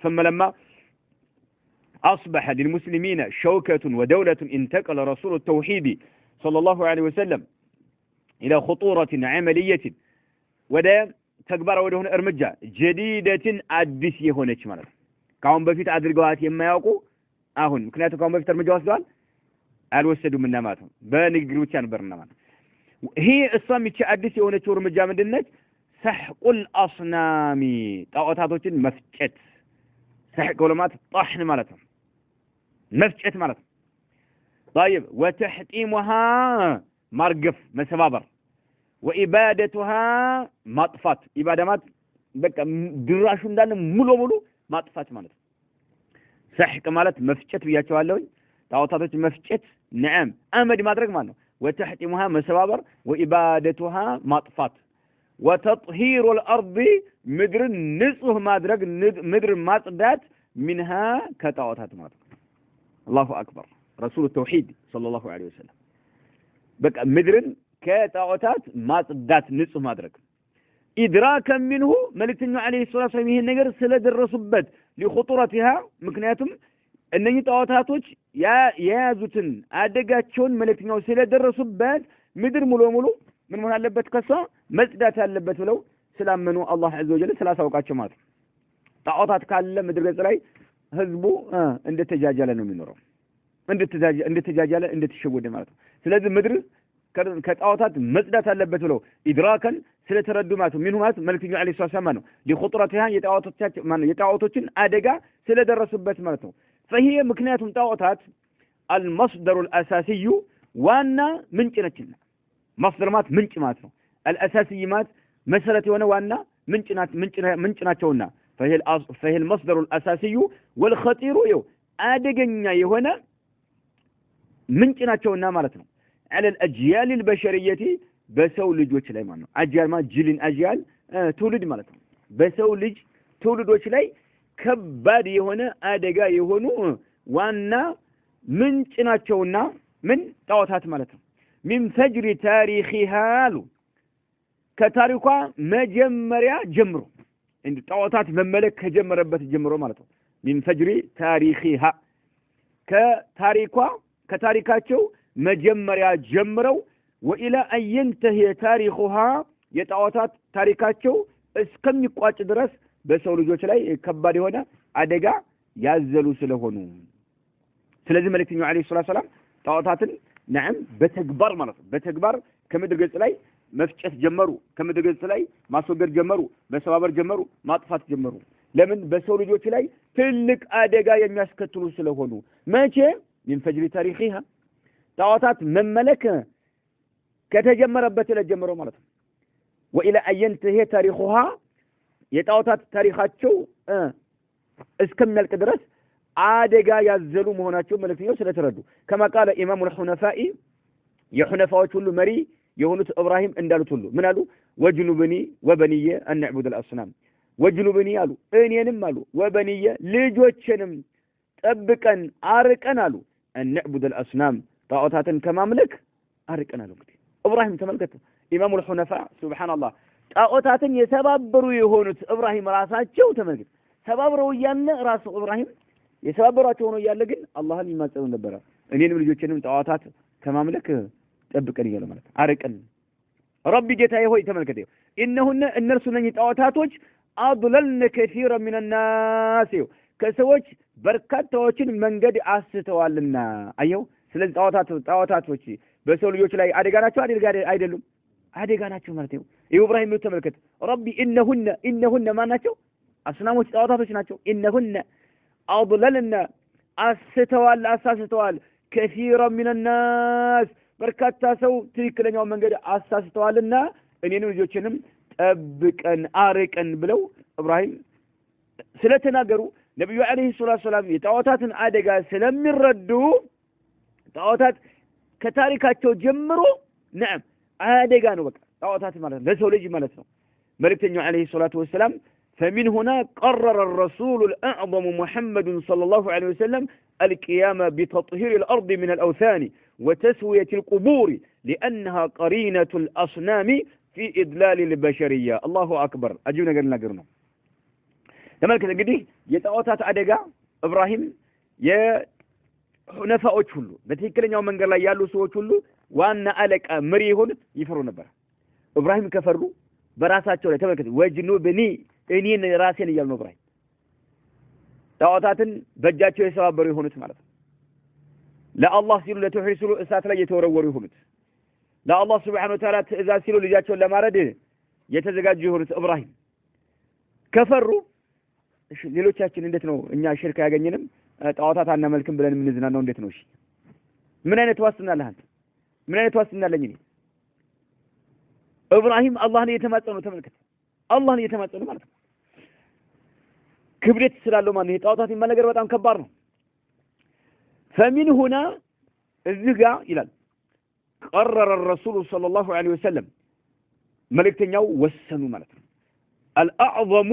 فلما أصبح للمسلمين شوكة ودولة انتقل رسول التوحيد صلى الله عليه وسلم إلى خطورة عملية ودا تكبر ودهن أرمجة جديدة أدسية هونش مالك كون بفيت أدرقوات يما يوقو أهون مكنياتو كون بفيت أرمجة واسدوال الوسدوا من نماتهم بانقلوشان برنامات هي الصامي أدسية هونش ورمجة من دنك سحق الأصنام طاقتاتوشن مفجت سحق ولمات طحن مالتهم مفجت مالتهم طيب وتحطيمها مرقف مسبابر وإبادتها مطفات إبادة بقى دراشو እንዳለ ሙሉ ሙሉ ማጥፋት ማለት سحق ማለት መፍጨት ብያቸዋለሁ ጣዖታቶች መፍጨት نعم አመድ ማድረግ ማለት ነው وتحطيمها مسبابر وإبادتها مطفات وتطهير الأرض مدر نصه مادرق مدر ماصدات منها كطاعات مات الله أكبر رسول التوحيد صلى الله عليه وسلم بقى مدر كطاعات ماصدات نصه مادرق إدراكا منه ملكنا عليه الصلاة والسلام هي النجر سلد الرسبت لخطورتها مكنياتهم أنني طاعاتوች ያያዙትን አደጋቸውን መልእክተኛው ስለደረሱበት ምድር ሙሉ ሙሉ ምን መሆን አለበት ከሷ መጽዳት ያለበት ብለው ስላመኑ አላህ ዐዘ ወጀል ስላሳውቃቸው ማለት ጣዖታት ካለ ምድር ገጽ ላይ ህዝቡ እንደተጃጃለ ነው የሚኖረው እንደተጃጃለ እንደተሸወደ ማለት ነው ስለዚህ ምድር ከጣዖታት መጽዳት አለበት ብለው ኢድራከን ስለተረዱ ማለት ነው ሚንሁ ማለት መልክተኛው አለይሂ ሰላም ነው ሊኹጥረቲሃ የጣዖቶችን አደጋ ስለደረሱበት ማለት ነው فهي ምክንያቱም ጣዖታት المصدر الاساسي ዋና ምንጭ ነችና مصدر ማለት ምንጭ ማለት ነው الاساسي ማለት መሰረት የሆነ ዋና ምንጭ ናቸውና فهي المصدر الاساسي والخطير አደገኛ የሆነ ምንጭ ናቸውና ማለት ነው على الاجيال البشريه በሰው ልጆች ላይ ማለት ነው አጅያል ማለት ጅልን አጅያል ትውልድ ማለት ነው በሰው ልጅ ትውልዶች ላይ ከባድ የሆነ አደጋ የሆኑ ዋና ምንጭ ናቸውና ምን ጣዖታት ማለት ነው من فجر تاريخها ከታሪኳ መጀመሪያ ጀምሮ እንደ ጣዖታት መመለክ ከጀመረበት ጀምሮ ማለት ነው من فجر تاريخها ከታሪካቸው መጀመሪያ ጀምረው وإلى أن ينتهي تاريخها የጣዖታት ታሪካቸው እስከሚቋጭ ድረስ በሰው ልጆች ላይ ከባድ የሆነ አደጋ ያዘሉ ስለሆኑ ስለዚህ መልእክተኛው አለይሂ ሰላም ጣዖታትን ነዓም በተግባር ማለት ነው በተግባር ከምድር ገጽ ላይ መፍጨት ጀመሩ ከምድር ገጽ ላይ ማስወገድ ጀመሩ በሰባበር ጀመሩ ማጥፋት ጀመሩ ለምን በሰው ልጆች ላይ ትልቅ አደጋ የሚያስከትሉ ስለሆኑ መቼ من فجر تاريخها ጣዖታት መመለክ ከተጀመረበት ለጀመረው ማለት ነው وإلى أن ينتهي تاريخها የጣዖታት ታሪካቸው እስከሚያልቅ ድረስ አደጋ ያዘሉ መሆናቸው መልእክተኛው ስለተረዱ كما قال امام الحنفاء የሁነፋዎች ሁሉ መሪ የሆኑት ኢብራሂም እንዳሉት ሁሉ ምን አሉ وجنبني وبني أن نعبد الأصنام وجنبني አሉ እኔንም አሉ وبني ልጆችንም ጠብቀን አርቀን አሉ أن نعبد الأصنام ጣዖታትን ከማምለክ አርቀን አሉ እንግዲህ ኢብራሂም ተመልከቱ ኢማሙ الحنفاء سبحان الله ጣዖታትን የተባበሩ የሆኑት ኢብራሂም ራሳቸው ተመልከቱ ተባብረው ያለ ራሱ ኢብራሂም የሰባበሯቸው ሆኖ ያለ ግን አላህን ይማጸኑ ነበር እኔንም ልጆችንም ጣዖታት ከማምለክ ጠብቀን ይላል ማለት አርቀን ረቢ ጌታዬ ሆይ ተመልከቱ እነሆነ እነርሱ ነኝ ጣዖታቶች አضللن كثيرا من الناس ከሰዎች በርካታዎችን መንገድ አስተዋልና አየው ስለዚህ ጣዖታቶች በሰው ልጆች ላይ አደጋ ናቸው አይደሉም አደጋ ናቸው ማለት ነው ኢብራሂም ነው ተመልከቱ ረቢ እነሆነ ማን ናቸው አስናሞች ጣዖታቶች ናቸው እነሆነ አضللن አሳስተዋል كثيرا من الناس በርካታ ሰው ትክክለኛው መንገድ አሳስተዋልና እኔንም ልጆችንም ጠብቀን አርቀን ብለው ኢብራሂም ስለተናገሩ ነብዩ አለይሂ ሰላም የጣዖታትን አደጋ ስለሚረዱ ጣዖታት ከታሪካቸው ጀምሮ ነዓም አደጋ ነው በቃ ጣዖታት ማለት ለሰው ልጅ ማለት ነው መልእክተኛው አለይሂ ሰላቱ ወሰለም فمن هنا قرر الرسول الأعظم محمد صلى الله عليه وسلم القيام بتطهير الأرض من الأوثان وتسوية القبور لأنها قرينة الأصنام في إدلال البشرية الله أكبر أجيبنا قلنا ተመልከቱ እንግዲህ የጣዖታት አደጋ ኢብራሂም የሁነፋዎች ሁሉ በትክክለኛው መንገድ ላይ ያሉ ሰዎች ሁሉ ዋና አለቃ መሪ የሆኑት ይፈሩ ነበር ኢብራሂም ከፈሩ በራሳቸው ላይ ተመልከቱ ወጅኑብኒ እኔን ራሴን እያሉ ነው ኢብራሂም ጣዖታትን በእጃቸው የሰባበሩ የሆኑት ማለት ነው ለአላህ ሲሉ ለተውሂድ ሲሉ እሳት ላይ የተወረወሩ የሆኑት ለአላህ Subhanahu Wa Ta'ala ትእዛዝ ሲሉ ልጃቸውን ለማረድ የተዘጋጁ የሆኑት ኢብራሂም ከፈሩ እሺ ሌሎቻችን እንዴት ነው እኛ ሽርክ ያገኘንም ጣዖታት አናመልክም ብለን ምንዝናናው እንዴት ነው እሺ ምን አይነት ዋስትና አለህ አንተ ምን አይነት ዋስትና አለኝ እኔ ኢብራሂም አላህን እየተማጸኑ ተመልከቱ አላህን እየተማጸኑ ማለት ነው ክብረት ስላለው ማለት ነው ጣዖታት የማነገር በጣም ከባድ ነው فمن هنا እዚህ ጋር ይላል قرر الرسول صلى الله عليه وسلم መልእክተኛው ወሰኑ ማለት ነው الأعظم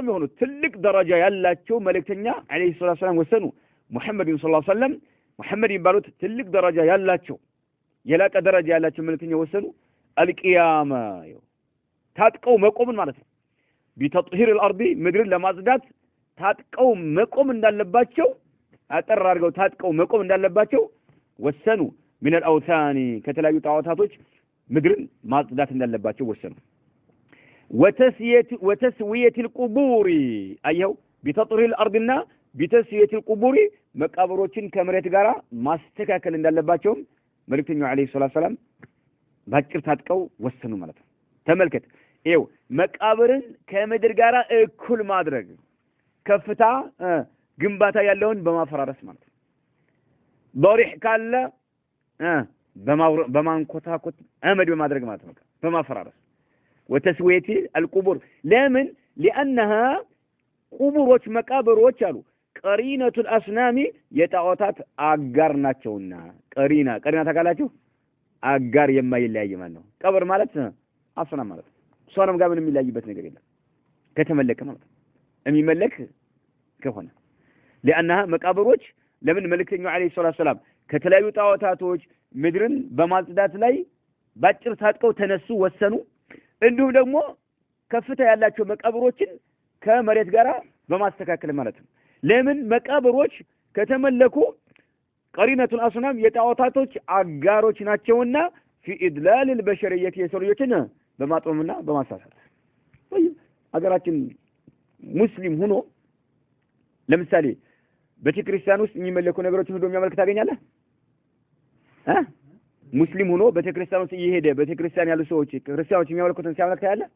የሆኑ ትልቅ ደረጃ ያላቸው መልእክተኛ አለይሂ ሰላም ወሰኑ ሙሐመድ ሰለላሁ ዐለይሂ ወሰለም ሙሐመድ ይባሉት ትልቅ ደረጃ ያላቸው የላቀ ደረጃ ያላቸው መልእክተኛ ወሰኑ አልቂያማ ታጥቀው መቆምን ማለት ነው ቢተጥሂር الارض ምድርን ለማጽዳት ታጥቀው መቆም እንዳለባቸው አጠር አድርገው ታጥቀው መቆም እንዳለባቸው ወሰኑ من الاوثان ከተለያዩ ጣዖታቶች ምድርን ማጽዳት እንዳለባቸው ወሰኑ وتسوية القبور أيهو بتطهير الأرضنا بتسوية القبور مقابروችን ከመሬት ጋራ ማስተካከል እንዳለባቸው መልእክተኛው አለይሂ ሰላቱ ሰላም ባጭር ታጥቀው ወሰኑ ማለት ነው። ተመልከት ይኸው መቃብርን ከምድር ጋር እኩል ማድረግ ከፍታ ግንባታ ያለውን በማፈራረስ ማለት ነው። ضريح ካለ በማንኮታኮት አመድ በማድረግ ማለት ነው። በማፈራረስ وتسويه القبور لمن لانها قبورዎች መቃብሮች አሉ ቀሪነቱ الاسنام የጣዖታት አጋር ናቸውና ቀሪና ታውቃላችሁ አጋር የማይለያይ ማለት ነው። ቀብር ማለት አስናም ማለት ነው። ሷንም ጋር ምንም የሚለያይበት ነገር የለም ከተመለከ ማለት ነው። የሚመለክ ከሆነ لانها መቃብሮች ለምን መልእክተኛው አለይሂ ሰላቱ ሰላም ከተለያዩ ጣዖታቶች ምድርን በማጽዳት ላይ ባጭር ታጥቀው ተነሱ ወሰኑ። እንዲሁም ደግሞ ከፍታ ያላቸው መቃብሮችን ከመሬት ጋር በማስተካከል ማለት ነው። ለምን መቃብሮች ከተመለኩ ቀሪነቱል አስናም የጣዖታቶች አጋሮች ናቸውና في إدلال البشرية የሰውዮችን በማጥመምና በማሳሳት ወይ አገራችን ሙስሊም ሆኖ ለምሳሌ ቤተክርስቲያን ውስጥ የሚመለኩ ነገሮችን ሄዶ የሚያመልክ ታገኛለህ? ሙስሊም ሆኖ ቤተክርስቲያን ውስጥ እየሄደ ቤተክርስቲያን ያሉ ሰዎች ክርስቲያኖች የሚያመልኩትን ሲያመልክ ታያለህ?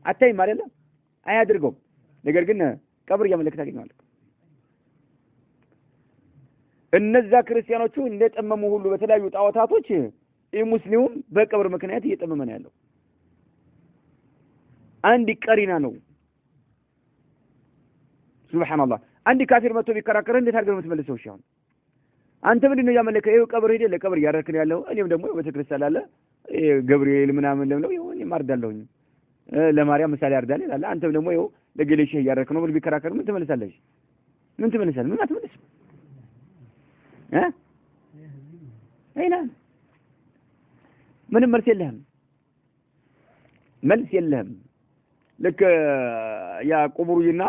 አታይም አይደለ? አያድርገውም። ነገር ግን ቀብር እያመለክ ታገኛለህ። እነዛ ክርስቲያኖቹ እንደጠመሙ ሁሉ በተለያዩ ጣዖታቶች ሙስሊሙም በቀብር ምክንያት እየጠመመ ነው ያለው። አንድ ቀሪና ነው። ሱብሃንአላህ አንድ ካፊር መጥቶ ቢከራከር እንዴት አድርገህ ነው የምትመልሰው? እሺ አሁን አንተ ምንድነው ያመለከው? ይሄው ቀብር ሄደ ለቀብር እያደረክን ያለው እኔም ደግሞ ቤተክርስቲያን አለ ገብርኤል ምናምን ለምለው ይሄው እኔም አርዳለሁኝ ለማርያም ምሳሌ አርዳለሁ ይላል። አንተም ደግሞ ይሄው ለገሌሽ እያደረክ ነው ብል ቢከራከር ምን ትመልሳለህ? ምን ትመልሳለህ? ምን አትመልስ አይና ምንም መልስ የለህም። ልክ ያ ቁቡሩይና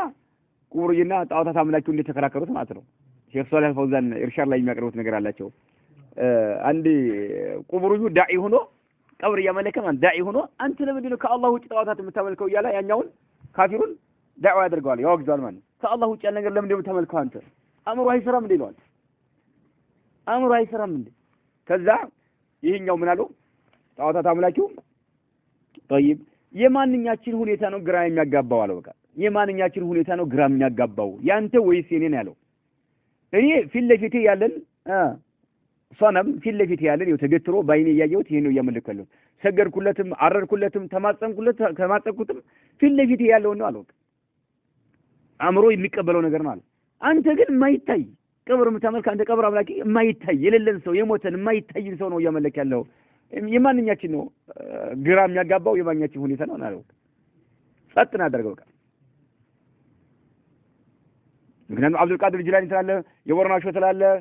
ጣዖታት አምላኪው እንደተከራከሩት ማለት ነው። ሼክ ሷሊህ ፈውዛን ኢርሻድ ላይ የሚያቀርቡት ነገር አላቸው። አንድ ቁቡሩዩ ዳዒ ሆኖ ቀብር እያመለከ ማለት ዳዒ ሆኖ አንተ ለምንድን ነው ከአላህ ውጭ ጣዖታት የምታመልከው እያለ ያኛውን ካፊሩን ዳዕዋ ያደርገዋል፣ ያወግዛል ማለት ነው። ከአላህ ውጭ ያለ ነገር ለምንድን ነው የምታመልከው አንተ? አእምሮ አይሰራም እንዴ ይለዋል። አእምሮ አይሰራም እንዴ? ከዛ ይሄኛው ምን አለው ጣዖታት አምላኪው طيب የማንኛችን ሁኔታ ነው ግራ የሚያጋባው አለው። በቃ የማንኛችን ሁኔታ ነው ግራ የሚያጋባው ያንተ ወይስ የኔ ነው ያለው። እኔ ፊት ለፊቴ ያለን ሰነም ፊት ለፊቴ ያለን ይኸው ተገትሮ ባይኔ እያየሁት ይሄን ነው እያመለከለሁ። ሰገድኩለትም አረርኩለትም ተማጸንኩትም ፊት ለፊቴ ያለው ነው አለው። አእምሮ የሚቀበለው ነገር ነው አለ። አንተ ግን የማይታይ ቀብር የምታመልክ አንተ ቀብር አምላኪ የማይታይ የሌለን ሰው የሞተን የማይታይን ሰው ነው እያመለክ ያለው። የማንኛችን ነው ግራ የሚያጋባው የማንኛችን ሁኔታ ነው አለው። ጸጥ እናደርገው በቃ። ምክንያቱም አብዱል ቃድር ጂላኒ ትላለህ፣ የቦረናሾ ትላለህ፣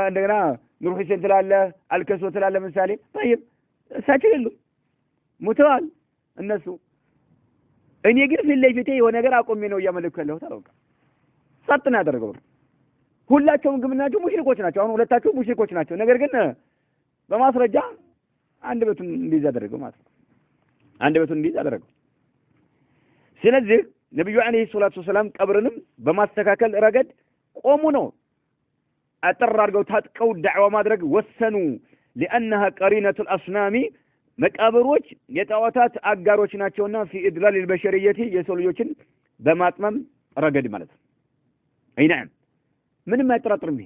እንደገና ኑር ሁሴን ትላለህ፣ አልከሶ ትላለህ። ምሳሌ طيب እሳቸው የሉም ሞተዋል እነሱ። እኔ ግን ፊት ለፊቴ የሆነ ነገር አቆሜ ነው እያመለኩ ያለሁት አለው። ጸጥ እናደርገው። ሁላቸውም ግምናቸው ሙሽሪኮች ናቸው። አሁን ሁለታቸው ሙሽሪኮች ናቸው። ነገር ግን በማስረጃ አንደበቱን እንዲይዝ አደረገው ማለት ነው። አንደበቱን እንዲይዝ አደረገው። ስለዚህ ነብዩ አለይሂ ሰላቱ ሰላም ቀብርንም በማስተካከል ረገድ ቆሙ ነው አጥር አድርገው ታጥቀው ዳዕዋ ማድረግ ወሰኑ። لانها قرينه الاصنام መቃብሮች የጣዖታት አጋሮች ናቸውና في ادلال البشريه የሰው ልጆችን በማጥመም ረገድ ማለት ነው። አይናም ምንም አይጠራጥርም።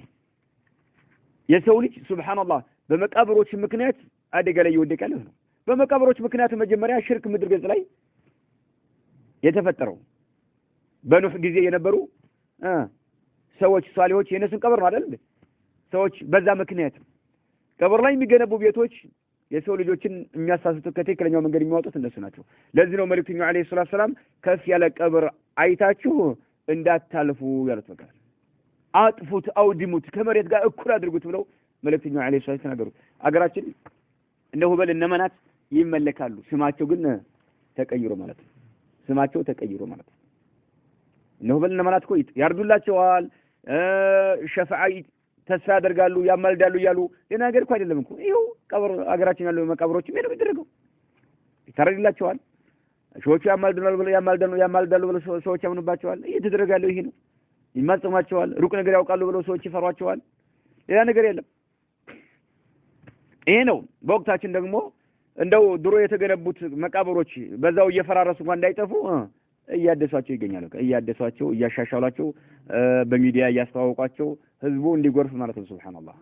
የሰው ልጅ ሱብሃንአላህ በመቃብሮች ምክንያት አደጋ ላይ ይወደቃል ነው። በመቃብሮች ምክንያት መጀመሪያ ሽርክ ምድር ገጽ ላይ የተፈጠረው በኑህ ጊዜ የነበሩ ሰዎች ሷሊሆች የነሱን ቀብር ነው አይደል? ሰዎች በዛ ምክንያት ቀብር ላይ የሚገነቡ ቤቶች የሰው ልጆችን የሚያሳስቱ ከትክክለኛው መንገድ የሚያወጡት እነሱ ናቸው። ለዚህ ነው መልእክተኛው አለይሂ ሰላቱ ሰላም ከፍ ያለ ቀብር አይታችሁ እንዳታልፉ ያሉት። በቃ አጥፉት፣ አውድሙት፣ ከመሬት ጋር እኩል አድርጉት ብለው መልእክተኛው አለይሂ ሰላቱ ተናገሩ። አገራችን እንደ ሁበል እነ መናት ይመለካሉ። ስማቸው ግን ተቀይሮ ማለት ነው። ስማቸው ተቀይሮ ማለት ነው። እነ ሁበል እነ መናት እኮ ያርዱላቸዋል፣ ሸፋዓ ተስፋ ያደርጋሉ፣ ያማልዳሉ እያሉ ሌላ ነገር እኮ አይደለም እኮ። ይኸው ቀብር አገራችን ያለው መቃብሮች ምን ነው የሚደረገው? ይታረድላቸዋል። ሰዎቹ ያማልዳሉ ብለው ሰዎች ያምኑባቸዋል። እየተደረገ ያለው ይሄ ነው። ይማጽማቸዋል። ሩቅ ነገር ያውቃሉ ብለው ሰዎች ይፈሯቸዋል። ሌላ ነገር የለም። ይሄ ነው በወቅታችን ደግሞ እንደው ድሮ የተገነቡት መቃብሮች በዛው እየፈራረሱ እንኳን እንዳይጠፉ እያደሷቸው ይገኛሉ እያደሷቸው እያሻሻሏቸው በሚዲያ እያስተዋወቋቸው ህዝቡ እንዲጎርፍ ማለት ነው ሱብሃንአላህ